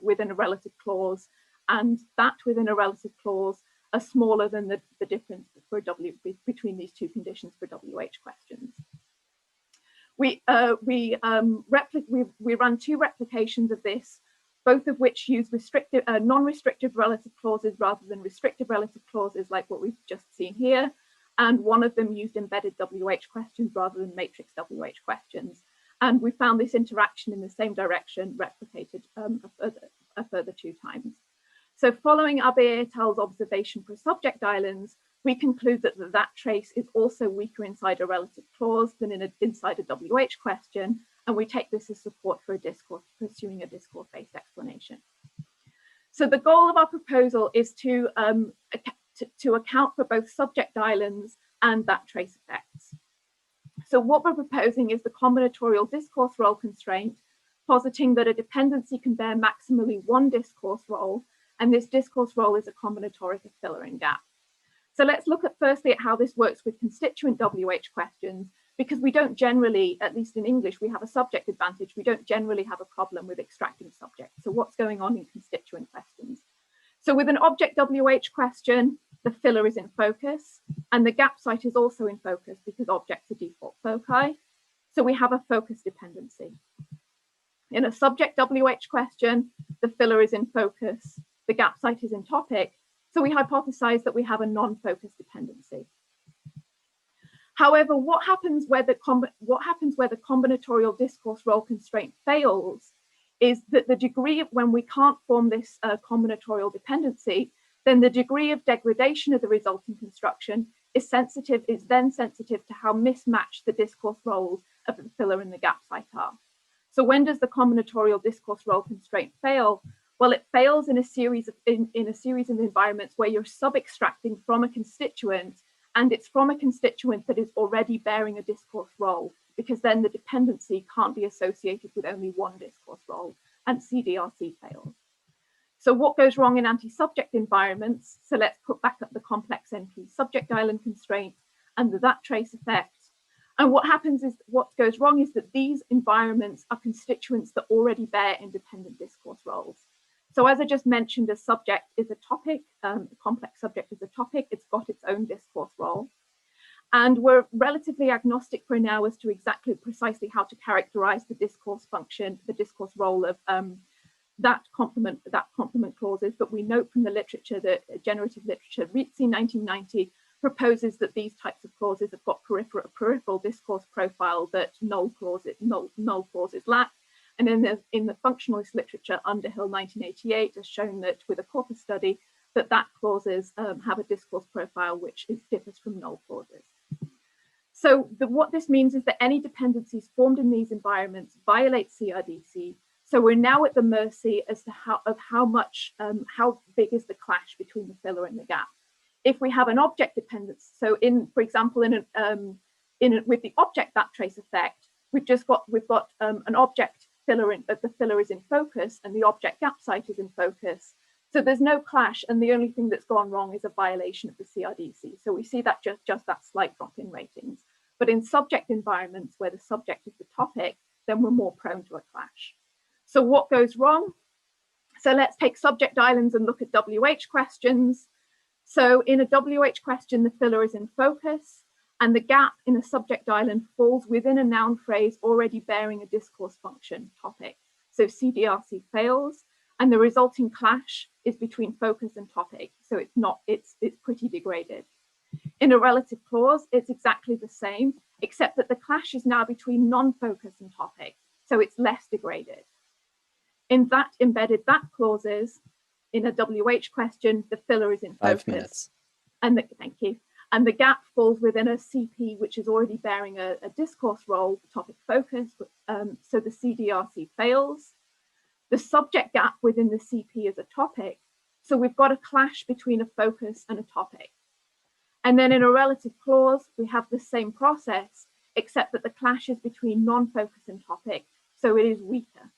within a relative clause and that within a relative clause are smaller than the difference for between these two conditions for WH questions. We run 2 replications of this, both of which use non-restrictive relative clauses rather than restrictive relative clauses like what we've just seen here. And one of them used embedded WH questions rather than matrix WH questions. And we found this interaction in the same direction replicated a further 2 times. So following Abiy et al.'s observation for subject islands, we conclude that that trace is also weaker inside a relative clause than inside a WH question. And we take this as support for pursuing a discourse-based explanation. So the goal of our proposal is to account for both subject islands and that trace effects. So what we're proposing is the combinatorial discourse role constraint, positing that a dependency can bear maximally 1 discourse role, and this discourse role is a combinatoric of filler and gap. So let's look firstly at how this works with constituent WH questions, because we don't generally, at least in English, we have a subject advantage. We don't generally have a problem with extracting subjects. So what's going on in constituent questions? So with an object WH question, the filler is in focus, and the gap site is also in focus because objects are default foci. So we have a focus dependency. In a subject WH question, the filler is in focus, the gap site is in topic. So we hypothesize that we have a non-focus dependency. However, what happens where the combinatorial discourse role constraint fails is that the degree of when we can't form this combinatorial dependency, then the degree of degradation of the resulting construction is then sensitive to how mismatched the discourse roles of the filler and the gap site are. So when does the combinatorial discourse role constraint fail? Well, it fails in a series of environments where you're sub-extracting from a constituent, and it's from a constituent that is already bearing a discourse role, because then the dependency can't be associated with only one discourse role, and CDRC fails. So what goes wrong in anti-subject environments? So let's put back up the complex NP subject island constraint and that trace effect. And what happens is, what goes wrong is that these environments are constituents that already bear independent discourse roles. So as I just mentioned, a subject is a topic, a complex subject is a topic, it's got its own discourse role. And we're relatively agnostic for now as to precisely how to characterize the discourse function, the discourse role of that complement clauses, but we note from the literature, that generative literature, Rizzi 1990 proposes that these types of clauses have got peripheral discourse profile that null clauses lack. And in the functionalist literature, Underhill 1988 has shown that with a corpus study, that clauses have a discourse profile which differs from null clauses. So what this means is that any dependencies formed in these environments violate CRDC. So we're now at the mercy as to how big is the clash between the filler and the gap. If we have an object dependence, so for example, with the object that trace effect, we've got an object filler the filler is in focus and the object gap site is in focus. So there's no clash, and the only thing that's gone wrong is a violation of the CRDC. So we see that just that slight drop in ratings. But in subject environments where the subject is the topic, then we're more prone to a clash. So what goes wrong? So let's take subject islands and look at WH questions. So in a WH question, the filler is in focus, and the gap in a subject island falls within a noun phrase already bearing a discourse function topic. So CDRC fails, and the resulting clash is between focus and topic. So it's pretty degraded. In a relative clause, it's exactly the same, except that the clash is now between non-focus and topic. So it's less degraded. In that embedded that clauses, in a WH question, the filler is in focus. 5 minutes. Thank you. And the gap falls within a CP, which is already bearing a discourse role, topic focus. So the CDRC fails. The subject gap within the CP is a topic. So we've got a clash between a focus and a topic. And then in a relative clause, we have the same process, except that the clash is between non-focus and topic. So it is weaker.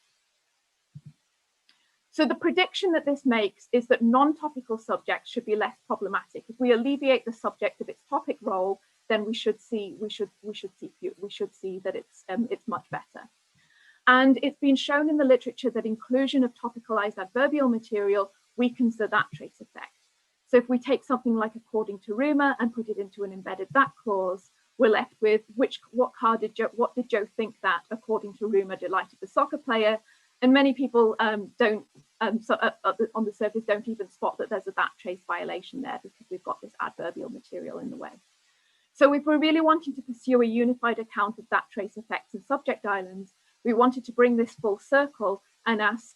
So the prediction that this makes is that non-topical subjects should be less problematic. If we alleviate the subject of its topic role, then we should see that it's much better. And it's been shown in the literature that inclusion of topicalized adverbial material weakens that trace effect. So if we take something like according to rumor and put it into an embedded that clause, we're left with what did Joe think that according to rumor delighted the soccer player? And many people on the surface don't even spot that there's a that trace violation there because we've got this adverbial material in the way. So if we're really wanting to pursue a unified account of that trace effects and subject islands, we wanted to bring this full circle and ask,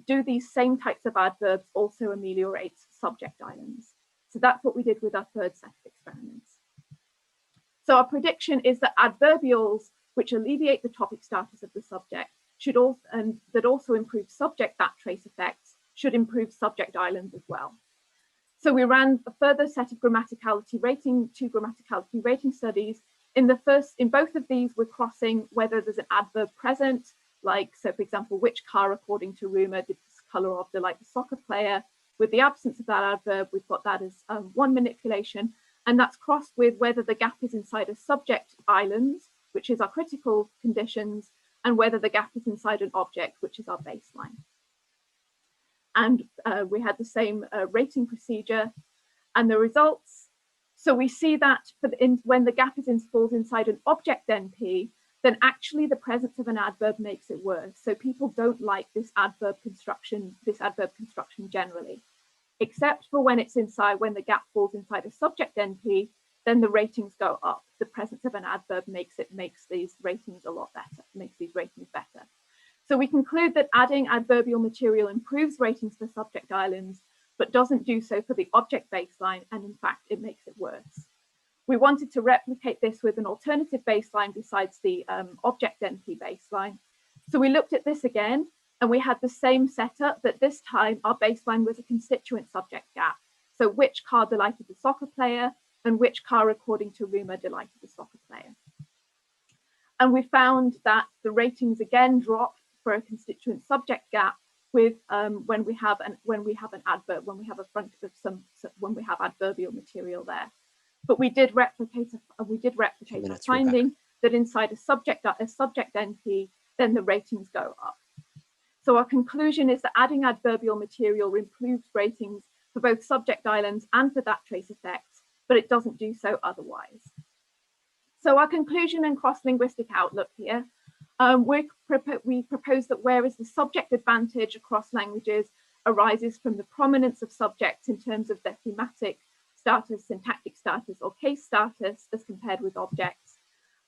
do these same types of adverbs also ameliorate subject islands? So that's what we did with our third set of experiments. So our prediction is that adverbials, which alleviate the topic status of the subject, should also, and that also improve subject that trace effects, should improve subject islands as well. So we ran a further set of two grammaticality rating studies. In both of these, we're crossing whether there's an adverb present, like, so for example, which car according to rumor did this color of delight the soccer player? With the absence of that adverb, we've got that as one manipulation, and that's crossed with whether the gap is inside a subject islands, which is our critical conditions, and whether the gap is inside an object, which is our baseline. And we had the same rating procedure and the results. So we see that when the gap falls inside an object NP, then actually the presence of an adverb makes it worse. So people don't like this adverb construction generally, except for when the gap falls inside a subject NP, then the ratings go up. The presence of an adverb makes these ratings a lot better, makes these ratings better. So we conclude that adding adverbial material improves ratings for subject islands, but doesn't do so for the object baseline, and in fact, it makes it worse. We wanted to replicate this with an alternative baseline besides the object NP baseline. So we looked at this again, and we had the same setup, but this time our baseline was a constituent subject gap. So which car delighted the soccer player, and which car, according to rumor, delighted the soccer player. And we found that the ratings again drop for a constituent subject gap with when we have an adverb, when we have adverbial material there. But we did replicate a finding that inside a subject NP, then the ratings go up. So our conclusion is that adding adverbial material improves ratings for both subject islands and for that trace effect, but it doesn't do so otherwise. So our conclusion and cross-linguistic outlook here, we propose that whereas the subject advantage across languages arises from the prominence of subjects in terms of their thematic status, syntactic status, or case status as compared with objects,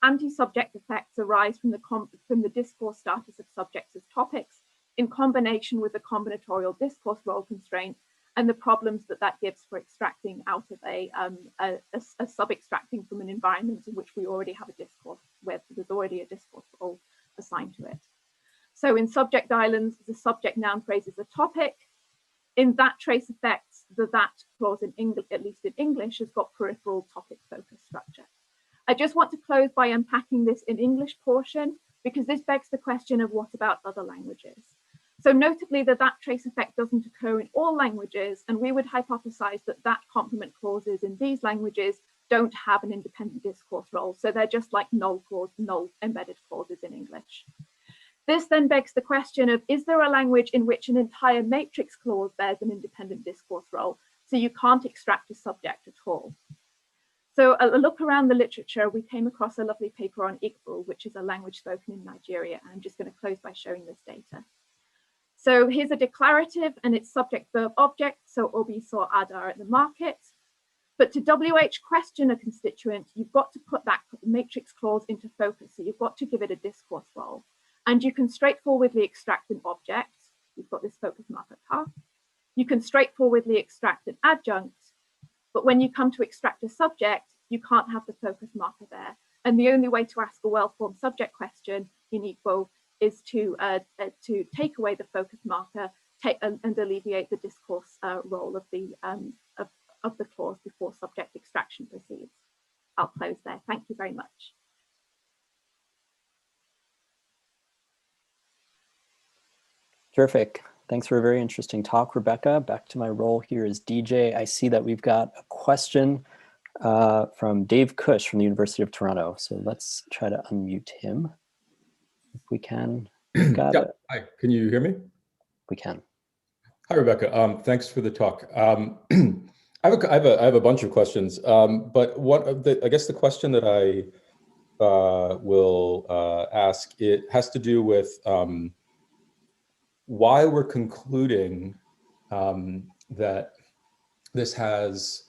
anti-subject effects arise from the discourse status of subjects as topics in combination with the combinatorial discourse role constraint and the problems that gives for extracting out of a sub-extracting from an environment in which we already have a discourse, where there's already a discourse role assigned to it. So in subject islands, the subject noun phrase is a topic. In that trace effects, the that clause in English, at least in English, has got peripheral topic focus structure. I just want to close by unpacking this in English portion, because this begs the question of what about other languages? So notably, that trace effect doesn't occur in all languages, and we would hypothesize that complement clauses in these languages don't have an independent discourse role. So they're just like null embedded clauses in English. This then begs the question of, is there a language in which an entire matrix clause bears an independent discourse role, so you can't extract a subject at all? So a look around the literature, we came across a lovely paper on Igbo, which is a language spoken in Nigeria. And I'm just going to close by showing this data. So here's a declarative, and it's subject, verb, object. So Obi saw Ada at the market. But to WH question a constituent, you've got to put that matrix clause into focus. So you've got to give it a discourse role. And you can straightforwardly extract an object. You've got this focus marker ka. You can straightforwardly extract an adjunct. But when you come to extract a subject, you can't have the focus marker there. And the only way to ask a well-formed subject question in Igbo is to take away the focus marker and alleviate the discourse role of the clause before subject extraction proceeds. I'll close there. Thank you very much. Terrific. Thanks for a very interesting talk, Rebecca. Back to my role here as DJ. I see that we've got a question from Dave Cush from the University of Toronto. So let's try to unmute him if we can. Got it. Hi, can you hear me? We can. Hi, Rebecca. Thanks for the talk. I have a bunch of questions, but I guess the question that I will ask, it has to do with why we're concluding that this has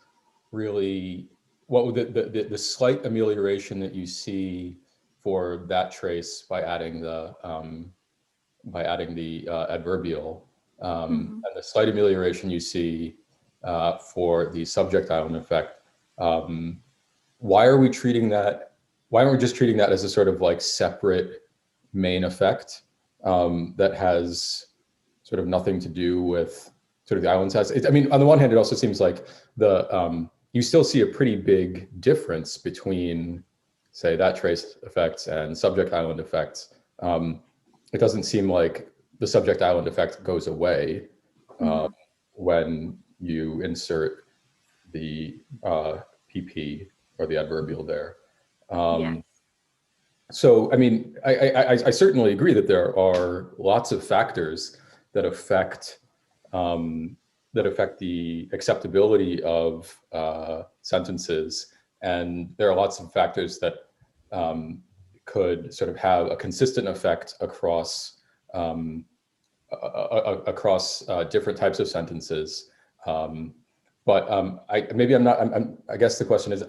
really, the slight amelioration that you see for that trace by adding the adverbial, and the slight amelioration you see for the subject island effect. Why are we treating that? Why aren't we just treating that as a sort of like separate main effect that has sort of nothing to do with sort of the islands has? I mean, on the one hand, it also seems like you still see a pretty big difference between, say, that trace effects and subject island effects. It doesn't seem like the subject island effect goes away when you insert the PP or the adverbial there. Yes. So, I mean, I certainly agree that there are lots of factors that affect the acceptability of sentences, and there are lots of factors that could sort of have a consistent effect across different types of sentences. But I guess the question is,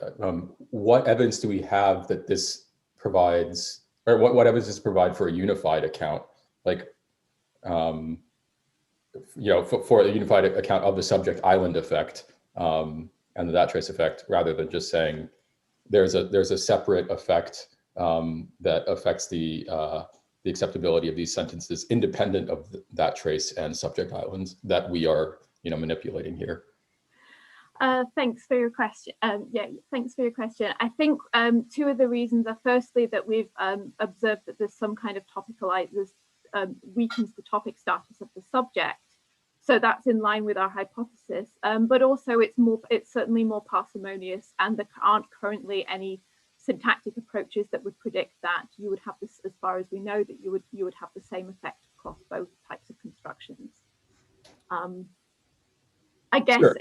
what evidence do we have that this provides, or what evidence does provide for a unified account? Like, for a unified account of the subject island effect and the that trace effect, rather than just saying there's a separate effect that affects the acceptability of these sentences independent of that trace and subject islands that we are manipulating here. Thanks for your question. Yeah, thanks for your question. I think two of the reasons are firstly that we've observed that there's some kind of weakens the topic status of the subject. So that's in line with our hypothesis, but also it's certainly more parsimonious, and there aren't currently any syntactic approaches that would predict that you would have this, as far as we know, that you would have the same effect across both types of constructions. I guess Sure.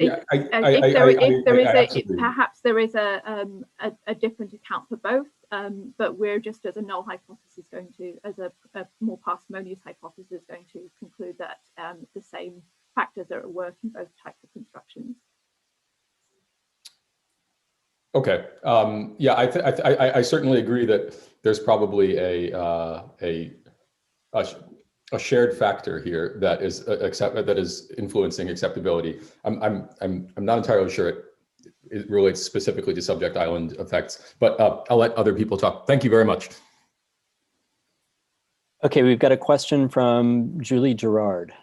perhaps there is a different account for both, but we're just as a null hypothesis as a more parsimonious hypothesis going to conclude that the same factors are at work in both types of constructions. Okay. Yeah, I certainly agree that there's probably a shared factor here that is influencing acceptability. I'm not entirely sure it relates specifically to subject island effects, but I'll let other people talk. Thank you very much. Okay, we've got a question from Julie Gerard.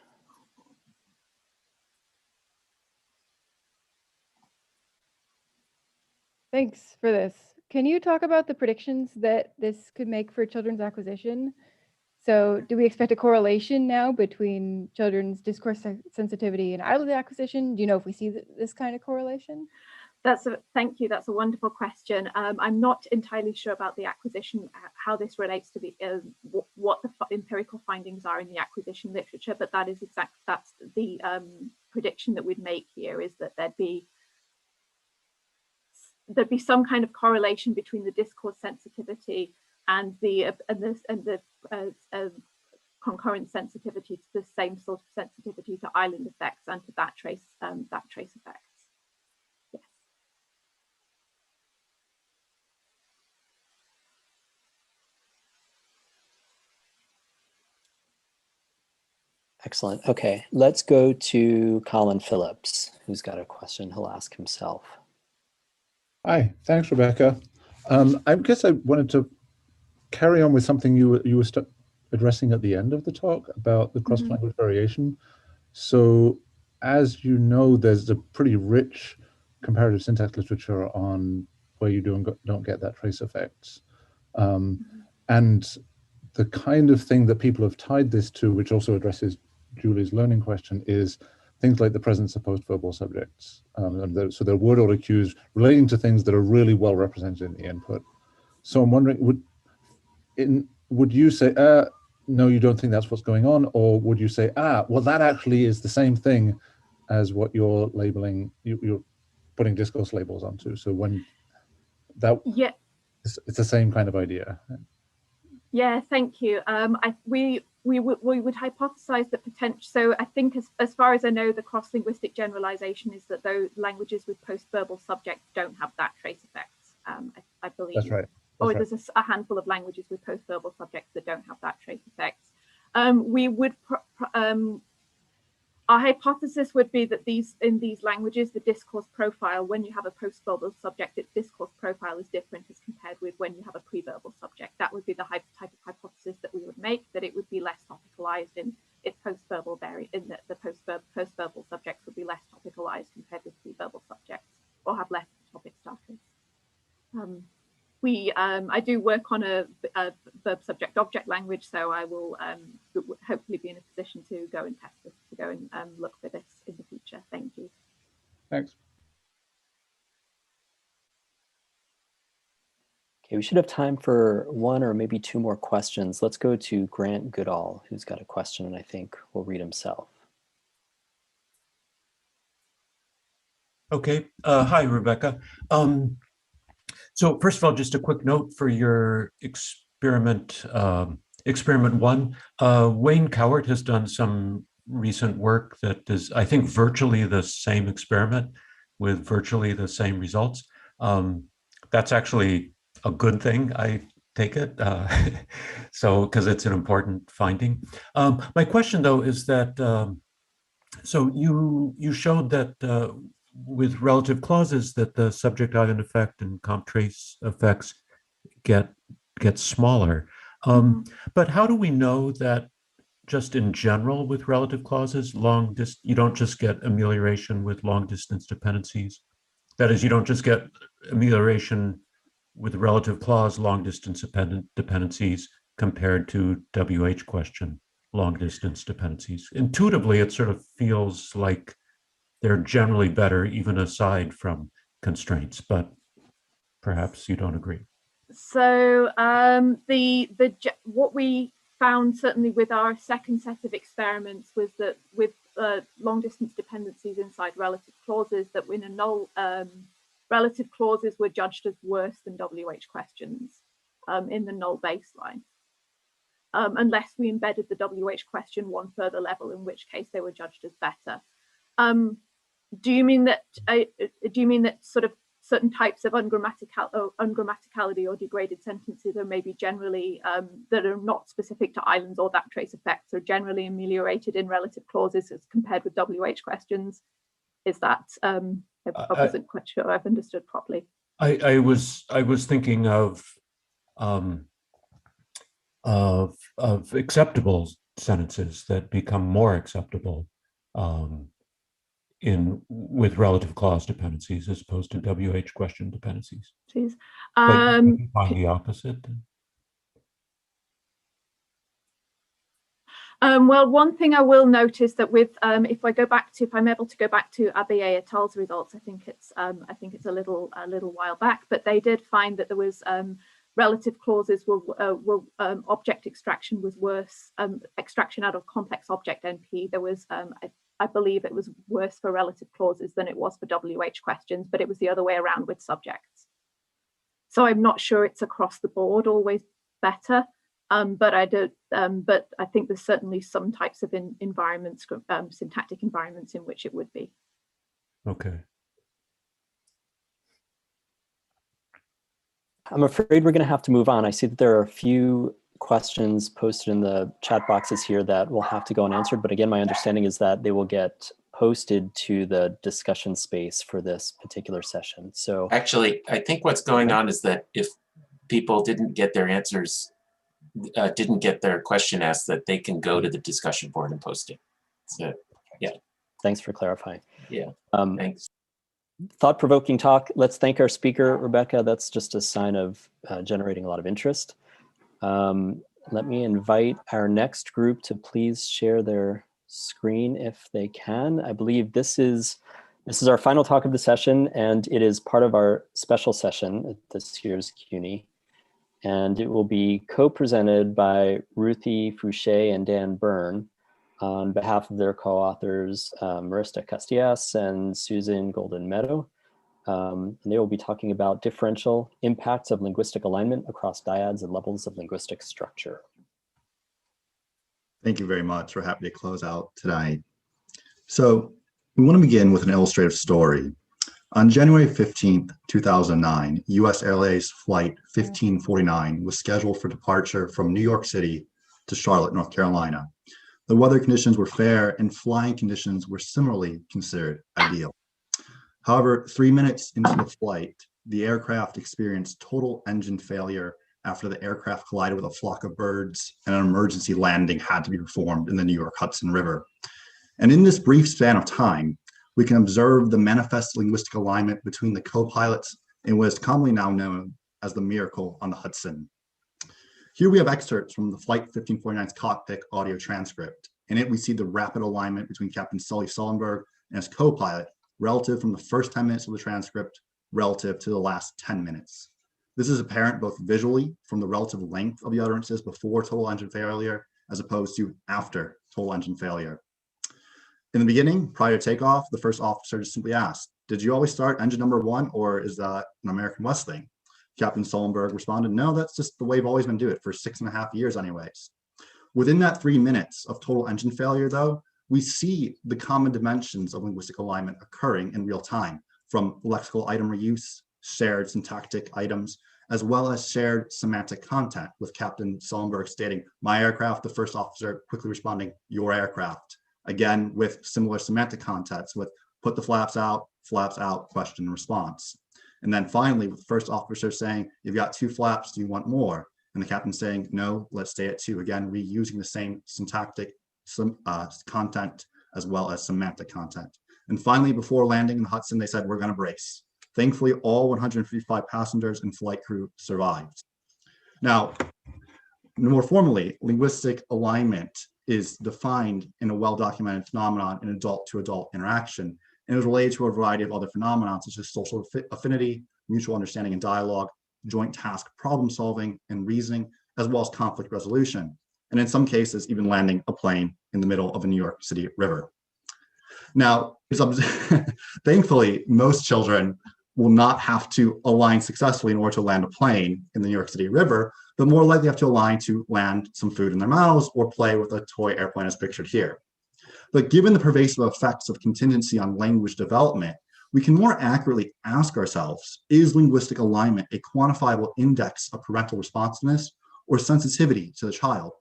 Thanks for this. Can you talk about the predictions that this could make for children's acquisition? So do we expect a correlation now between children's discourse sensitivity and island acquisition? Do you know if we see this kind of correlation? Thank you. That's a wonderful question. I'm not entirely sure about the acquisition, how this relates to the what the empirical findings are in the acquisition literature, but that's the prediction that we'd make here, is that there'd be some kind of correlation between the discourse sensitivity and the concurrent sensitivity to the same sort of sensitivity to island effects and to that trace effects. Yes. Excellent. Okay, let's go to Colin Phillips, who's got a question he'll ask himself. Hi, thanks, Rebecca. I guess I wanted to carry on with something you were addressing at the end of the talk about the cross-language variation. So, as you know, there's a pretty rich comparative syntax literature on where you don't get that trace effects. And the kind of thing that people have tied this to, which also addresses Julie's learning question, is things like the presence of post-verbal subjects. So there are word order cues relating to things that are really well represented in the input. So I'm wondering, would you say, no, you don't think that's what's going on? Or would you say, well, that actually is the same thing as what you're labeling, you're putting discourse labels onto. So when that, yeah, it's the same kind of idea. Yeah, thank you. We would hypothesize that potential. So I think, as far as I know, the cross-linguistic generalization is that those languages with post-verbal subjects don't have that trace effects. I believe. That's right. Or there's a handful of languages with post-verbal subjects that don't have that trace effects. Our hypothesis would be that in these languages, the discourse profile, when you have a post-verbal subject, its discourse profile is different as compared with when you have a pre-verbal subject. That would be the type of hypothesis that we would make, that it would be less topicalized in its post-verbal the post-verbal subjects would be less topicalized compared with pre-verbal subjects, or have less topic status. I do work on a verb subject object language, so I will hopefully be in a position to go and test this, to go and look for this in the future. Thank you. Thanks. Okay, we should have time for one or maybe two more questions. Let's go to Grant Goodall, who's got a question and I think will read himself. Okay. Hi, Rebecca. So first of all, just a quick note for your experiment, experiment 1. Wayne Cowart has done some recent work that is, I think, virtually the same experiment with virtually the same results. That's actually a good thing, I take it, so because it's an important finding. My question, though, is that So you showed that with relative clauses that the subject island effect and comp trace effects get smaller. But how do we know that just in general with relative clauses, you don't just get amelioration with long distance dependencies? That is, you don't just get amelioration with relative clause long distance dependencies compared to WH question long distance dependencies. Intuitively, it sort of feels like they're generally better, even aside from constraints, but perhaps you don't agree. So what we found certainly with our second set of experiments was that with long distance dependencies inside relative clauses, that in a null, relative clauses were judged as worse than WH questions in the null baseline. Unless we embedded the WH question one further level, in which case they were judged as better. Do you mean that sort of certain types of ungrammaticality or degraded sentences are maybe generally that are not specific to islands or that trace effects are generally ameliorated in relative clauses as compared with WH questions? Is that I wasn't quite sure I've understood properly. I was thinking of acceptable sentences that become more acceptable with relative clause dependencies as opposed to WH question dependencies. Please. But you find the opposite. Well, one thing I will notice that with if I'm able to go back to Abiy et al.'s results, I think it's a little while back, but they did find that there was relative clauses were object extraction was worse. Extraction out of complex object NP, there was I believe it was worse for relative clauses than it was for WH questions, but it was the other way around with subjects. So I'm not sure it's across the board always better, but I think there's certainly some types of environments, syntactic environments, in which it would be. Okay. I'm afraid we're going to have to move on. I see that there are a few questions posted in the chat boxes here that will have to go unanswered. But again, my understanding is that they will get posted to the discussion space for this particular session. So actually, I think what's going on is that if people didn't get their answers, didn't get their question asked, that they can go to the discussion board and post it. So, yeah. Thanks for clarifying. Yeah, thanks. Thought-provoking talk. Let's thank our speaker, Rebecca. That's just a sign of generating a lot of interest. Let me invite our next group to please share their screen if they can. I believe this is our final talk of the session, and it is part of our special session at this year's CUNY. And it will be co-presented by Ruthie Fouché and Dan Byrne on behalf of their co-authors, Marista Castias and Susan Golden Meadow. And they will be talking about differential impacts of linguistic alignment across dyads and levels of linguistic structure. Thank you very much. We're happy to close out tonight. So we want to begin with an illustrative story. On January 15th, 2009, US Airways Flight 1549 was scheduled for departure from New York City to Charlotte, North Carolina. The weather conditions were fair and flying conditions were similarly considered ideal. However, 3 minutes into the flight, the aircraft experienced total engine failure after the aircraft collided with a flock of birds and an emergency landing had to be performed in the New York Hudson River. And in this brief span of time, we can observe the manifest linguistic alignment between the co-pilots in what is commonly now known as the miracle on the Hudson. Here we have excerpts from the Flight 1549's cockpit audio transcript. In it, we see the rapid alignment between Captain Sully Sullenberg and his co-pilot relative from the first 10 minutes of the transcript relative to the last 10 minutes. This is apparent both visually from the relative length of the utterances before total engine failure as opposed to after total engine failure. In the beginning, prior to takeoff, the first officer just simply asked, "Did you always start engine number 1 or is that an American West thing?" Captain Sullenberg responded, "No, that's just the way we've always been doing it for 6.5 years anyways." Within that 3 minutes of total engine failure though, we see the common dimensions of linguistic alignment occurring in real time, from lexical item reuse, shared syntactic items, as well as shared semantic content, with Captain Sullenberg stating, "My aircraft," the first officer quickly responding, "Your aircraft," Again, with similar semantic contexts with put the flaps out, question and response. And then finally, with the first officer saying, you've got 2 flaps, do you want more? And the captain saying, no, let's stay at 2. Again, reusing the same syntactic content as well as semantic content. And finally, before landing in the Hudson, they said, we're going to brace. Thankfully, all 155 passengers and flight crew survived. Now, more formally, linguistic alignment is defined in a well-documented phenomenon in adult-to-adult interaction, and is related to a variety of other phenomena such as social affinity, mutual understanding and dialogue, joint task problem solving and reasoning, as well as conflict resolution, and in some cases, even landing a plane in the middle of a New York City river. Now, thankfully, most children will not have to align successfully in order to land a plane in the New York City river, but more likely have to align to land some food in their mouths or play with a toy airplane as pictured here. But given the pervasive effects of contingency on language development, we can more accurately ask ourselves, is linguistic alignment a quantifiable index of parental responsiveness or sensitivity to the child?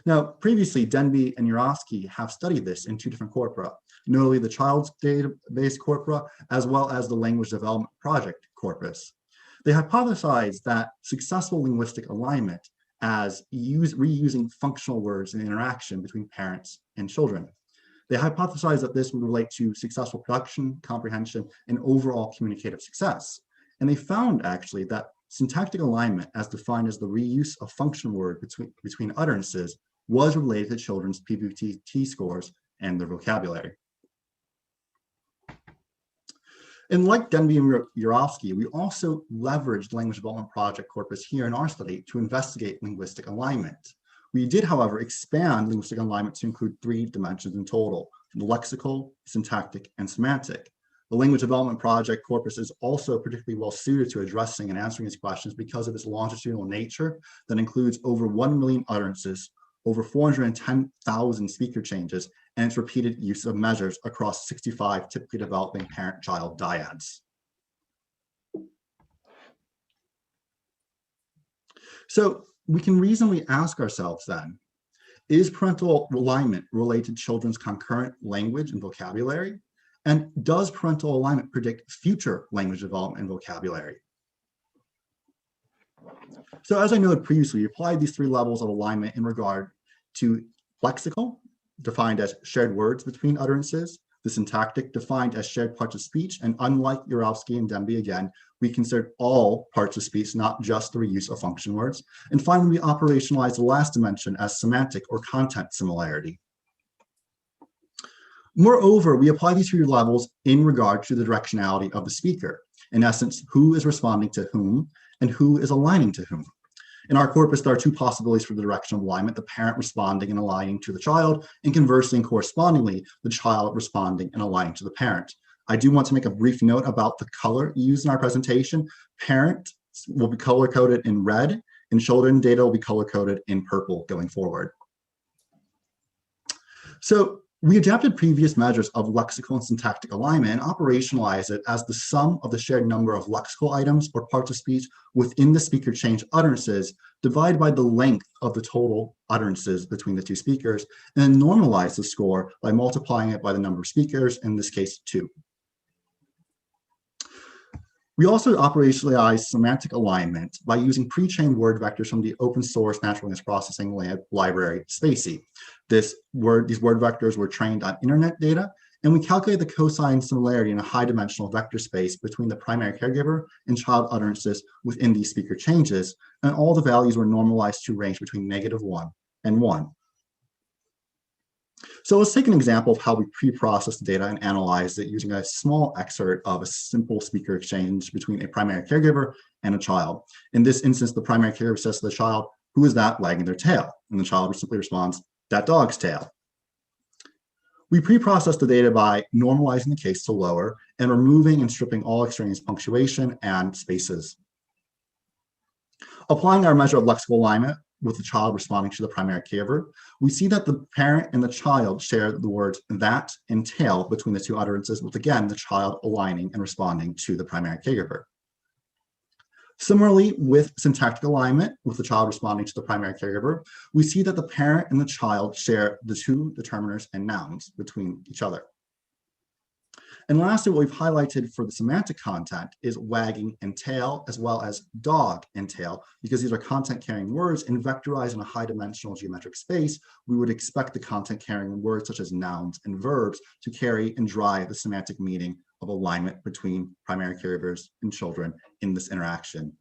Now, previously, Denby and Urofsky have studied this in 2 different corpora, notably the child's database corpora, as well as the language development project corpus. They hypothesized that successful linguistic alignment as reusing functional words in interaction between parents and children. They hypothesized that this would relate to successful production, comprehension, and overall communicative success. And they found actually that syntactic alignment, as defined as the reuse of functional word between utterances, was related to children's PPT scores and their vocabulary. And like Denby and Urofsky, we also leveraged language development project corpus here in our study to investigate linguistic alignment. We did, however, expand linguistic alignment to include 3 dimensions in total: the lexical, syntactic, and semantic. The language development project corpus is also particularly well suited to addressing and answering these questions because of its longitudinal nature that includes over 1 million utterances, over 410,000 speaker changes, and its repeated use of measures across 65 typically developing parent-child dyads. So we can reasonably ask ourselves then, is parental alignment related to children's concurrent language and vocabulary? And does parental alignment predict future language development and vocabulary? So as I noted previously, we applied these 3 levels of alignment in regard to lexical, defined as shared words between utterances, the syntactic, defined as shared parts of speech, and unlike Urofsky and Denby again, we considered all parts of speech, not just the reuse of function words. And finally, we operationalized the last dimension as semantic or content similarity. Moreover, we apply these 3 levels in regard to the directionality of the speaker. In essence, who is responding to whom and who is aligning to whom. In our corpus, there are 2 possibilities for the direction of alignment: the parent responding and aligning to the child, and conversely and correspondingly, the child responding and aligning to the parent. I do want to make a brief note about the color used in our presentation. Parent will be color-coded in red, and children data will be color-coded in purple going forward. So we adapted previous measures of lexical and syntactic alignment and operationalized it as the sum of the shared number of lexical items or parts of speech within the speaker change utterances divided by the length of the total utterances between the 2 speakers, and then normalize the score by multiplying it by the number of speakers, in this case 2. We also operationalized semantic alignment by using pre-trained word vectors from the open source natural language processing library, Spacy. These word vectors were trained on internet data, and we calculated the cosine similarity in a high dimensional vector space between the primary caregiver and child utterances within these speaker changes, and all the values were normalized to range between -1 and 1. So let's take an example of how we pre-process the data and analyze it using a small excerpt of a simple speaker exchange between a primary caregiver and a child. In this instance, the primary caregiver says to the child, "Who is that wagging their tail?" And the child simply responds, "That dog's tail." We pre-process the data by normalizing the case to lower and removing and stripping all extraneous punctuation and spaces. Applying our measure of lexical alignment with the child responding to the primary caregiver, we see that the parent and the child share the words "that" and "tail" between the 2 utterances, with again the child aligning and responding to the primary caregiver. Similarly, with syntactic alignment, with the child responding to the primary caregiver, we see that the parent and the child share the two determiners and nouns between each other. And lastly, what we've highlighted for the semantic content is wagging and tail, as well as dog and tail, because these are content-carrying words and vectorized in a high-dimensional geometric space. We would expect the content-carrying words, such as nouns and verbs, to carry and drive the semantic meaning of alignment between primary caregivers and children in this interaction.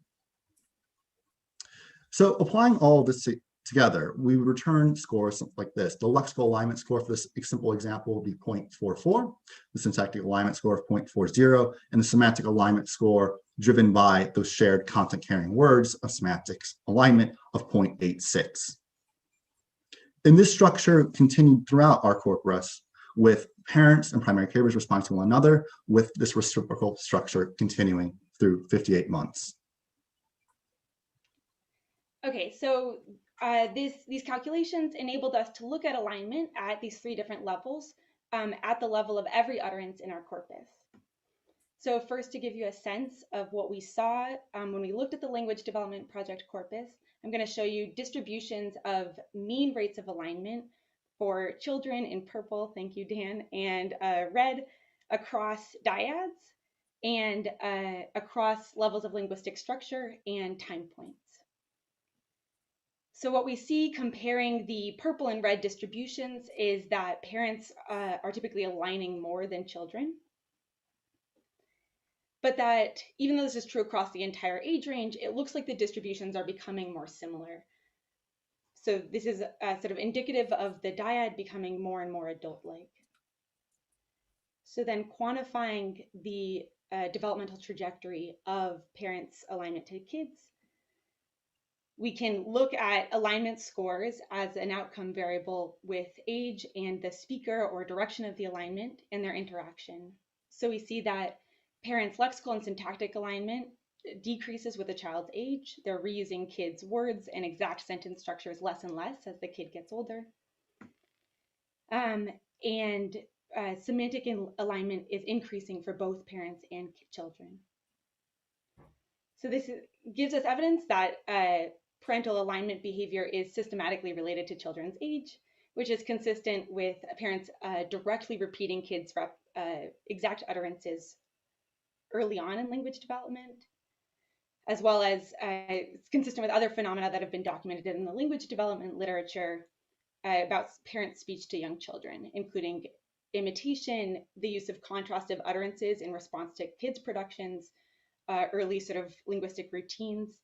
So applying all of this together, we would return scores like this. The lexical alignment score for this simple example will be 0.44, the syntactic alignment score of 0.40, and the semantic alignment score driven by those shared content-carrying words of semantic alignment of 0.86. And this structure continued throughout our corpus, with parents and primary caregivers responding to one another, with this reciprocal structure continuing through 58 months. Okay, so these calculations enabled us to look at alignment at these three different levels, at the level of every utterance in our corpus. So first, to give you a sense of what we saw when we looked at the Language Development Project corpus, I'm going to show you distributions of mean rates of alignment for children in purple, thank you, Dan, and red across dyads and across levels of linguistic structure and time points. So what we see comparing the purple and red distributions is that parents are typically aligning more than children. But that even though this is true across the entire age range, it looks like the distributions are becoming more similar. So this is sort of indicative of the dyad becoming more and more adult-like. So then quantifying the developmental trajectory of parents' alignment to kids, we can look at alignment scores as an outcome variable with age and the speaker or direction of the alignment and their interaction. So we see that parents' lexical and syntactic alignment decreases with the child's age. They're reusing kids' words and exact sentence structures less and less as the kid gets older. Semantic alignment is increasing for both parents and children. So this gives us evidence that parental alignment behavior is systematically related to children's age, which is consistent with parents directly repeating kids' exact utterances early on in language development, as well as it's consistent with other phenomena that have been documented in the language development literature about parent speech to young children, including imitation, the use of contrastive utterances in response to kids' productions, early sort of linguistic routines,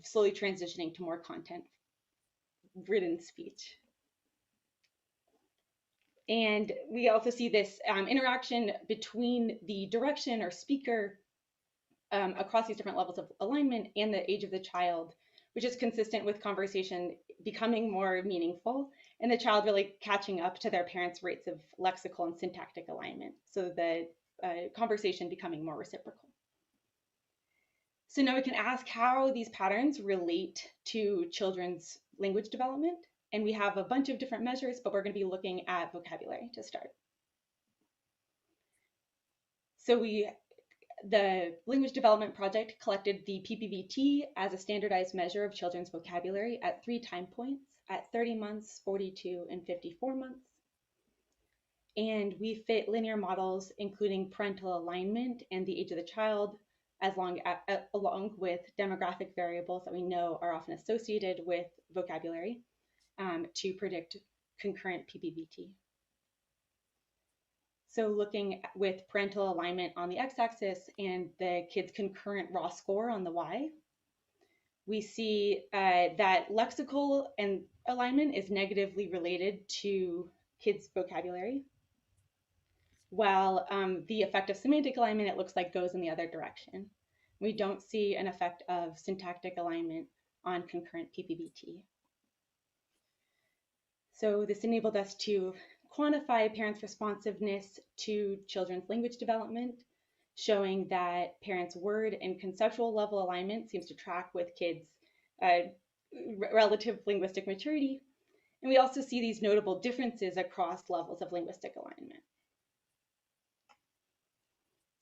slowly transitioning to more content-ridden speech. And we also see this interaction between the direction or speaker across these different levels of alignment and the age of the child, which is consistent with conversation becoming more meaningful and the child really catching up to their parents' rates of lexical and syntactic alignment. So the conversation becoming more reciprocal. So now we can ask how these patterns relate to children's language development. And we have a bunch of different measures, but we're going to be looking at vocabulary to start. So the Language Development Project collected the PPVT as a standardized measure of children's vocabulary at 3 time points, at 30 months, 42, and 54 months. And we fit linear models, including parental alignment and the age of the child, along with demographic variables that we know are often associated with vocabulary to predict concurrent PPVT. So looking with parental alignment on the x-axis and the kid's concurrent raw score on the y, we see that lexical and alignment is negatively related to kids' vocabulary, while the effect of semantic alignment, it looks like, goes in the other direction. We don't see an effect of syntactic alignment on concurrent PPVT. So this enabled us to quantify parents' responsiveness to children's language development, showing that parents' word and conceptual level alignment seems to track with kids' relative linguistic maturity. And we also see these notable differences across levels of linguistic alignment.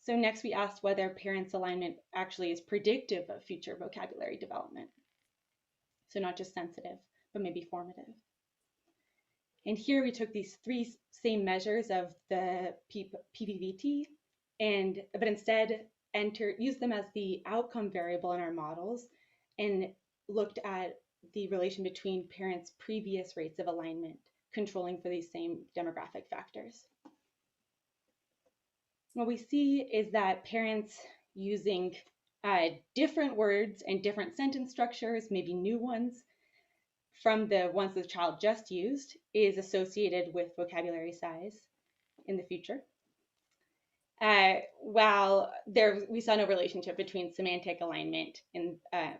So next we asked whether parents' alignment actually is predictive of future vocabulary development. So not just sensitive, but maybe formative. And here we took these three same measures of the PPVT, but instead used them as the outcome variable in our models and looked at the relation between parents' previous rates of alignment, controlling for these same demographic factors. What we see is that parents using different words and different sentence structures, maybe new ones, from the ones the child just used, is associated with vocabulary size in the future. While we saw no relationship between semantic alignment and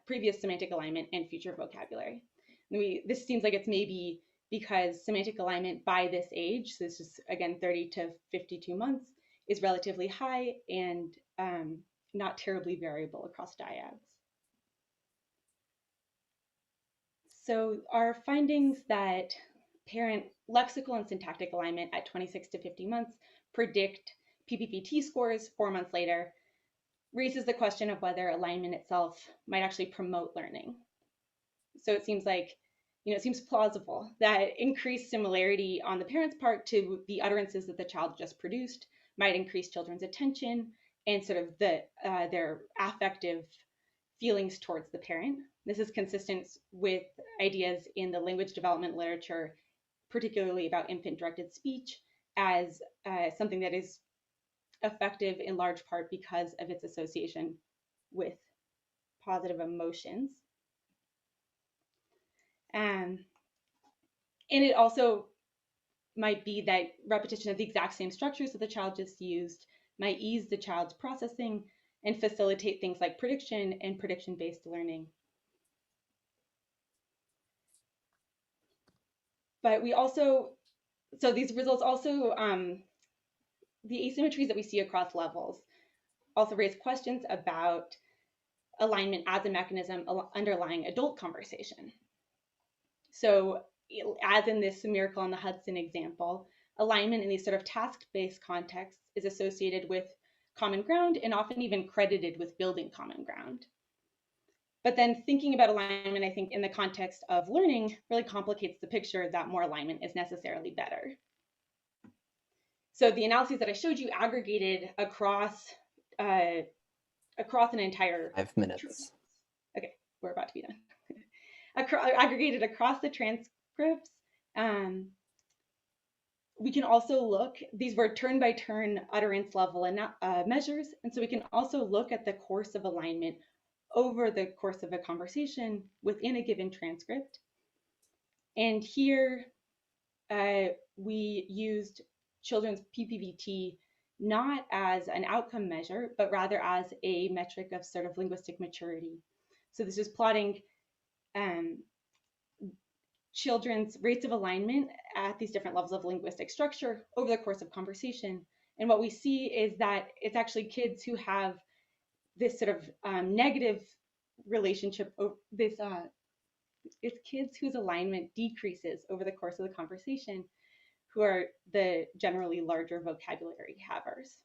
previous semantic alignment and future vocabulary. This seems like it's maybe because semantic alignment by this age, so this is again 30 to 52 months, is relatively high and not terribly variable across dyads. So our findings that parent lexical and syntactic alignment at 26 to 50 months predict PPVT scores 4 months later raises the question of whether alignment itself might actually promote learning. So it seems like, it seems plausible that increased similarity on the parent's part to the utterances that the child just produced might increase children's attention and sort of their affective feelings towards the parent. This is consistent with ideas in the language development literature, particularly about infant-directed speech, as something that is effective in large part because of its association with positive emotions. And it also might be that repetition of the exact same structures that the child just used might ease the child's processing and facilitate things like prediction and prediction-based learning. But so these results also, the asymmetries that we see across levels also raise questions about alignment as a mechanism underlying adult conversation. So as in this Miracle on the Hudson example, alignment in these sort of task-based contexts is associated with common ground and often even credited with building common ground. But then thinking about alignment, I think, in the context of learning really complicates the picture that more alignment is necessarily better. So the analyses that I showed you aggregated across an entire 5 minutes. Okay, we're about to be done. Aggregated across the transcripts. We can also look, these were turn-by-turn utterance level measures, and so we can also look at the course of alignment over the course of a conversation within a given transcript. And here we used children's PPVT not as an outcome measure, but rather as a metric of sort of linguistic maturity. So this is plotting children's rates of alignment at these different levels of linguistic structure over the course of conversation. And what we see is that it's actually kids who have this sort of negative relationship, it's kids whose alignment decreases over the course of the conversation who are the generally larger vocabulary havers.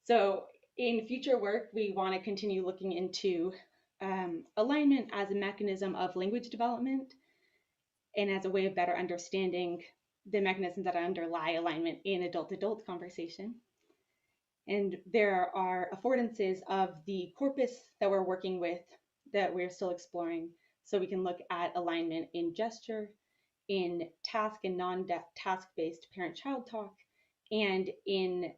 So in future work, we want to continue looking into alignment as a mechanism of language development and as a way of better understanding the mechanisms that underlie alignment in adult-adult conversation. And there are affordances of the corpus that we're working with that we're still exploring. So we can look at alignment in gesture, in task and non-task-based parent-child talk, and in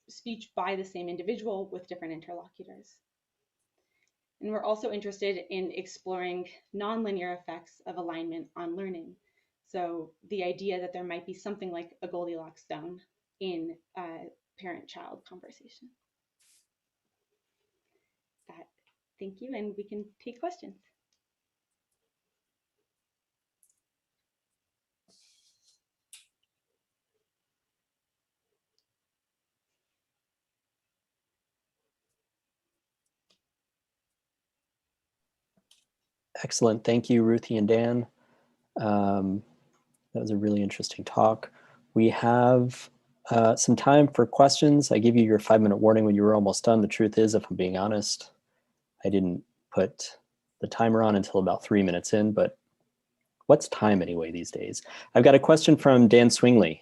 speech by the same individual with different interlocutors. And we're also interested in exploring nonlinear effects of alignment on learning. So the idea that there might be something like a Goldilocks zone in parent-child conversation. Thank you, and we can take questions. Excellent. Thank you, Ruthie and Dan. That was a really interesting talk. We have some time for questions. I gave you your 5-minute warning when you were almost done. The truth is, if I'm being honest, I didn't put the timer on until about 3 minutes in, but what's time anyway these days? I've got a question from Dan Swingley,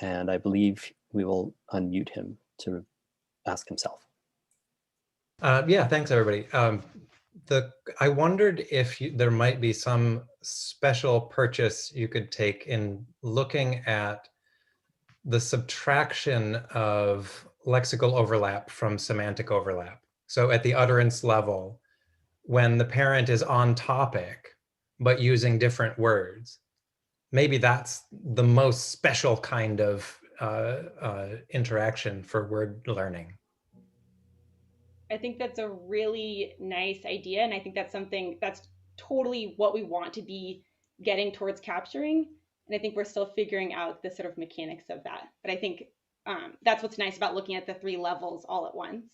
and I believe we will unmute him to ask himself. Yeah, thanks everybody. I wondered if there might be some special purchase you could take in looking at the subtraction of lexical overlap from semantic overlap. So at the utterance level, when the parent is on topic, but using different words, maybe that's the most special kind of interaction for word learning. I think that's a really nice idea. And I think that's something that's totally what we want to be getting towards capturing. And I think we're still figuring out the sort of mechanics of that. But I think that's what's nice about looking at the 3 levels all at once.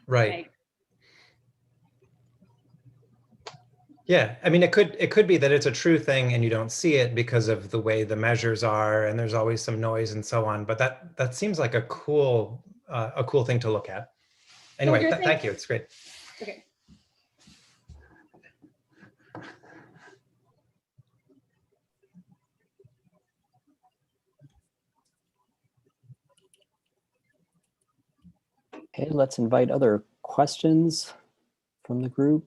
Right. Yeah, I mean, it could be that it's a true thing and you don't see it because of the way the measures are, and there's always some noise and so on. But that seems like a cool thing to look at. Anyway, thank you. It's great. Okay. Okay, let's invite other questions from the group.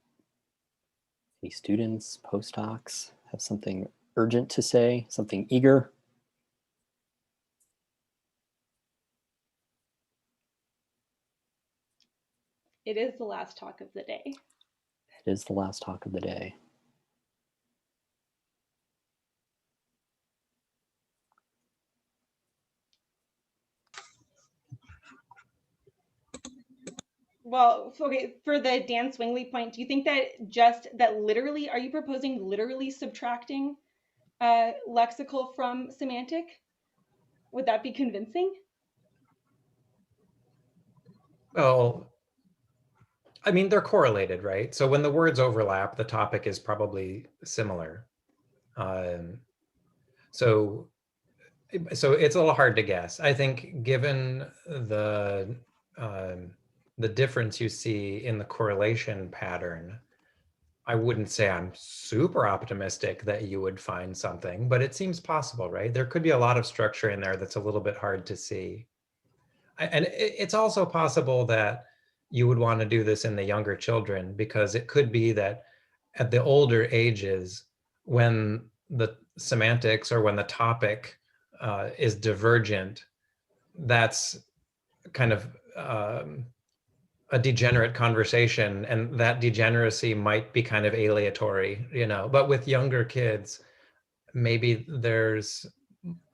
Any students, postdocs have something urgent to say, something eager? It is the last talk of the day. It is the last talk of the day. Well, okay, for the Dan Swingley point, do you think that literally, are you proposing literally subtracting lexical from semantic? Would that be convincing? Well, I mean, they're correlated, right? So when the words overlap, the topic is probably similar. So it's a little hard to guess. I think given the difference you see in the correlation pattern, I wouldn't say I'm super optimistic that you would find something, but it seems possible, right? There could be a lot of structure in there that's a little bit hard to see. And it's also possible that you would want to do this in the younger children, because it could be that at the older ages, when the semantics or when the topic is divergent, that's kind of a degenerate conversation, and that degeneracy might be kind of aleatory, you know. But with younger kids, maybe there's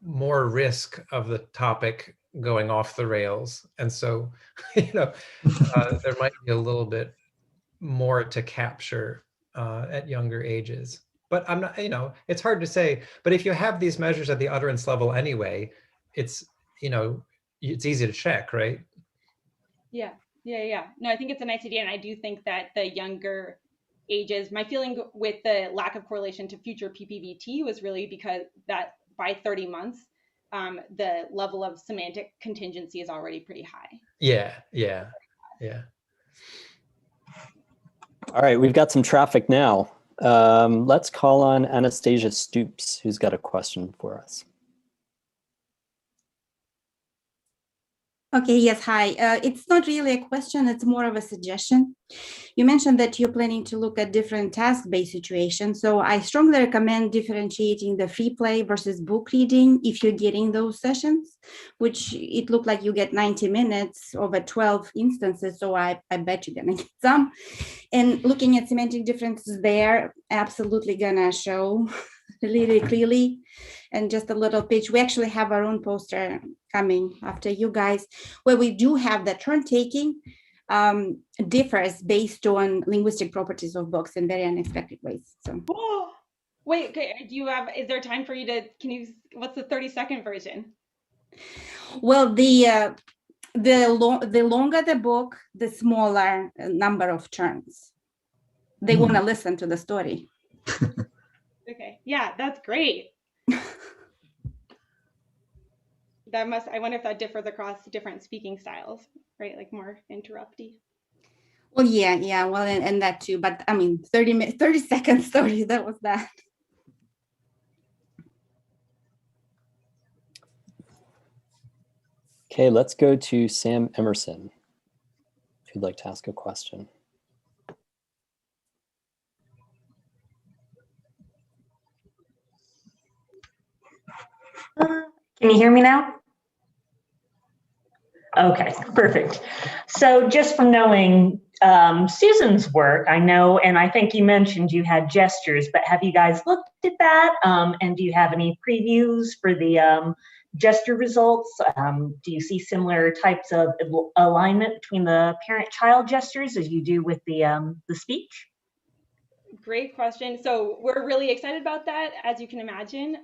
more risk of the topic going off the rails, and so there might be a little bit more to capture at younger ages. But I'm not, it's hard to say. But if you have these measures at the utterance level anyway, it's easy to check, right? Yeah. No, I think it's a nice idea, and I do think that the younger ages, my feeling with the lack of correlation to future PPVT was really because that by 30 months, the level of semantic contingency is already pretty high. Yeah. All right, we've got some traffic now. Let's call on Anastasia Stoops, who's got a question for us. Okay, yes, hi. It's not really a question, it's more of a suggestion. You mentioned that you're planning to look at different task-based situations, so I strongly recommend differentiating the free play versus book reading if you're getting those sessions, which it looked like you get 90 minutes over 12 instances, so I bet you're gonna get some. And looking at semantic differences there, absolutely gonna show really clearly. And just a little pitch, we actually have our own poster coming after you guys, where we do have the turn taking differs based on linguistic properties of books in very unexpected ways. So. Whoa. Wait, okay, is there time for you to, what's the 30-second version? Well, the longer the book, the smaller number of turns. They want to listen to the story. Okay, yeah, that's great. I wonder if that differs across different speaking styles, right? Like more interrupty. Well, yeah, well, and that too. But I mean, 30 seconds, sorry, that was that. Okay, let's go to Sam Emerson, if you'd like to ask a question. Can you hear me now? Okay, perfect. So just from knowing Susan's work, I know, and I think you mentioned you had gestures, but have you guys looked at that? And do you have any previews for the gesture results? Do you see similar types of alignment between the parent-child gestures as you do with the speech? Great question. So we're really excited about that, as you can imagine,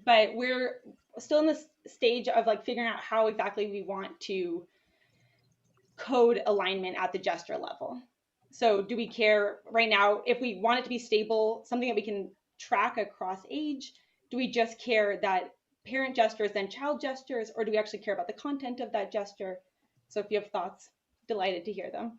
but we're still in the stage of like figuring out how exactly we want to code alignment at the gesture level. So do we care right now if we want it to be stable, something that we can track across age? Do we just care that parent gestures then child gestures, or do we actually care about the content of that gesture? So if you have thoughts, delighted to hear them.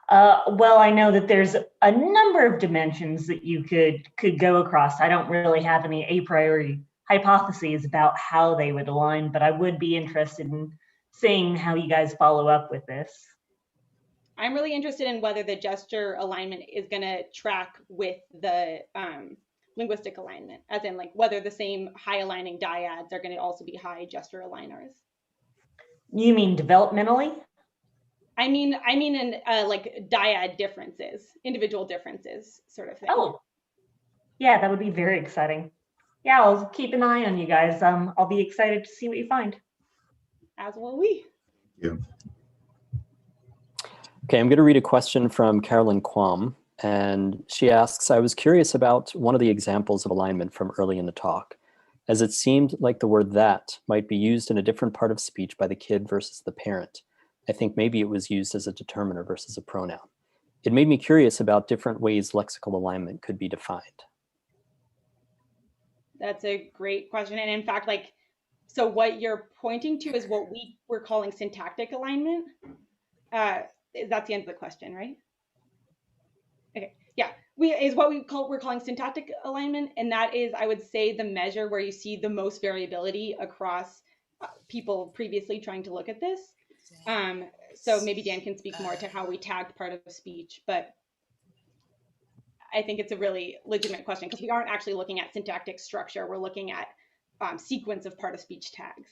Well, I know that there's a number of dimensions that you could go across. I don't really have any a priori hypotheses about how they would align, but I would be interested in seeing how you guys follow up with this. I'm really interested in whether the gesture alignment is going to track with the linguistic alignment, as in like whether the same high aligning dyads are going to also be high gesture aligners. You mean developmentally? I mean in like dyad differences, individual differences sort of thing. Oh, yeah, that would be very exciting. Yeah, I'll keep an eye on you guys. I'll be excited to see what you find. As will we. Yeah. Okay, I'm going to read a question from Carolyn Quam, and she asks, I was curious about one of the examples of alignment from early in the talk, as it seemed like the word that might be used in a different part of speech by the kid versus the parent. I think maybe it was used as a determiner versus a pronoun. It made me curious about different ways lexical alignment could be defined. That's a great question. And in fact, like, so what you're pointing to is what we're calling syntactic alignment. That's the end of the question, right? Okay, yeah, we're calling syntactic alignment. And that is, I would say, the measure where you see the most variability across people previously trying to look at this. So maybe Dan can speak more to how we tagged part of speech, but I think it's a really legitimate question because we aren't actually looking at syntactic structure. We're looking at sequence of part of speech tags.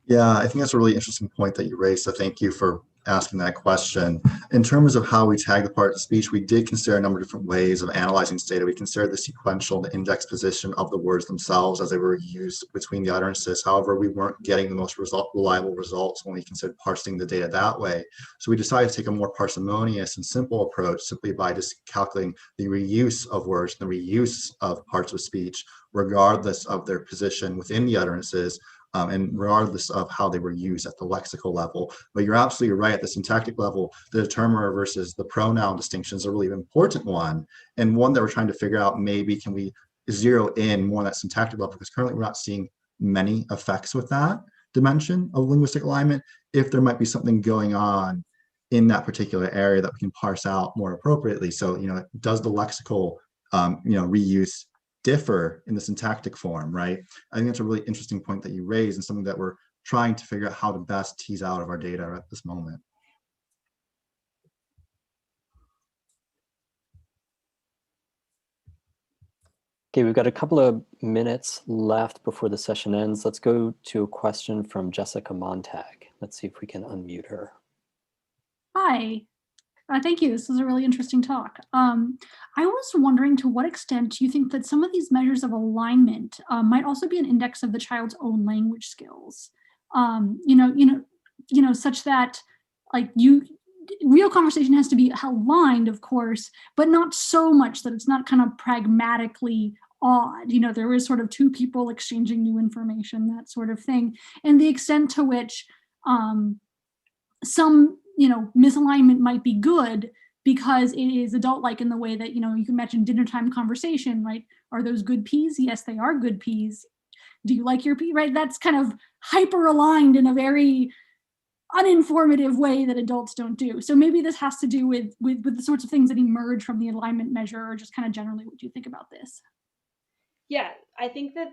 Yeah, I think that's a really interesting point that you raised. So thank you for asking that question. In terms of how we tag the part of speech, we did consider a number of different ways of analyzing this data. We considered the sequential, the index position of the words themselves as they were used between the utterances. However, we weren't getting the most reliable results when we considered parsing the data that way. So we decided to take a more parsimonious and simple approach simply by just calculating the reuse of words, the reuse of parts of speech, regardless of their position within the utterances, and regardless of how they were used at the lexical level. But you're absolutely right, at the syntactic level, the determiner versus the pronoun distinction is a really important one, and one that we're trying to figure out, maybe can we zero in more on that syntactic level, because currently we're not seeing many effects with that dimension of linguistic alignment. If there might be something going on in that particular area that we can parse out more appropriately. So, does the lexical, reuse differ in the syntactic form, right? I think that's a really interesting point that you raised, and something that we're trying to figure out how to best tease out of our data at this moment. Okay, we've got a couple of minutes left before the session ends. Let's go to a question from Jessica Montag. Let's see if we can unmute her. Hi. Thank you. This is a really interesting talk. I was wondering, to what extent do you think that some of these measures of alignment might also be an index of the child's own language skills? Such that, like, real conversation has to be aligned, of course, but not so much that it's not kind of pragmatically odd. There is sort of two people exchanging new information, that sort of thing, and the extent to which some misalignment might be good because it is adult-like in the way that, you can imagine dinner time conversation, right? Are those good peas? Yes, they are good peas. Do you like your right? That's kind of hyper aligned in a very uninformative way that adults don't do. So maybe this has to do with the sorts of things that emerge from the alignment measure, or just kind of generally what do you think about this? Yeah, I think that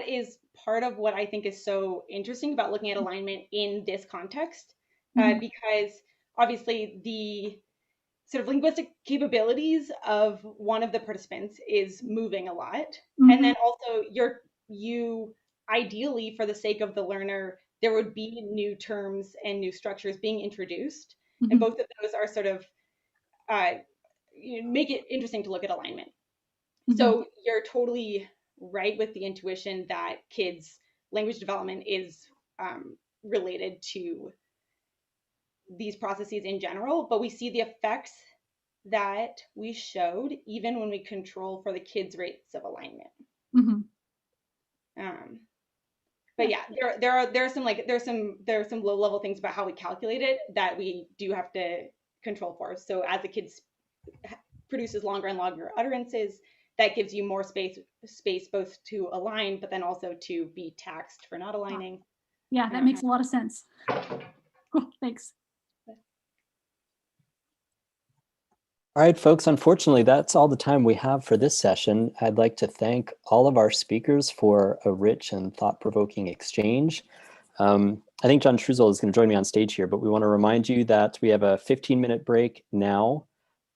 is part of what I think is so interesting about looking at alignment in this context, because obviously the sort of linguistic capabilities of one of the participants is moving a lot. And then also you ideally, for the sake of the learner, there would be new terms and new structures being introduced. And both of those are sort of make it interesting to look at alignment. So you're totally right with the intuition that kids' language development is related to these processes in general, but we see the effects that we showed even when we control for the kids' rates of alignment. But yeah, there are some low level things about how we calculate it that we do have to control for. So as the kids produces longer and longer utterances, that gives you more space both to align, but then also to be taxed for not aligning. Yeah, that makes a lot of sense. Cool, thanks. All right, folks, unfortunately, that's all the time we have for this session. I'd like to thank all of our speakers for a rich and thought-provoking exchange. I think John Truzel is going to join me on stage here, but we want to remind you that we have a 15-minute break now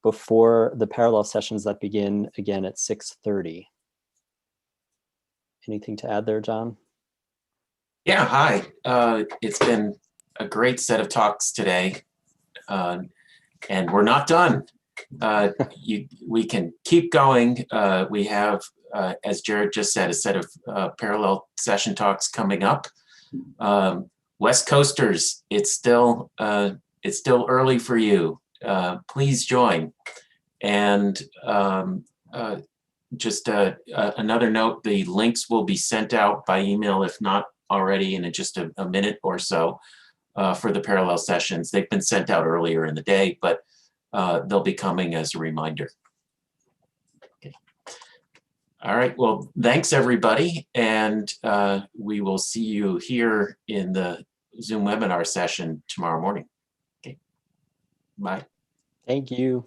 before the parallel sessions that begin again at 6:30. Anything to add there, John? Yeah, hi. It's been a great set of talks today, and we're not done. We can keep going. We have, as Jared just said, a set of parallel session talks coming up. West Coasters, it's still early for you. Please join. And just another note, the links will be sent out by email, if not already, in just a minute or so for the parallel sessions. They've been sent out earlier in the day, but they'll be coming as a reminder. Okay. All right, well, thanks everybody. And we will see you here in the Zoom webinar session tomorrow morning. Okay, bye. Thank you.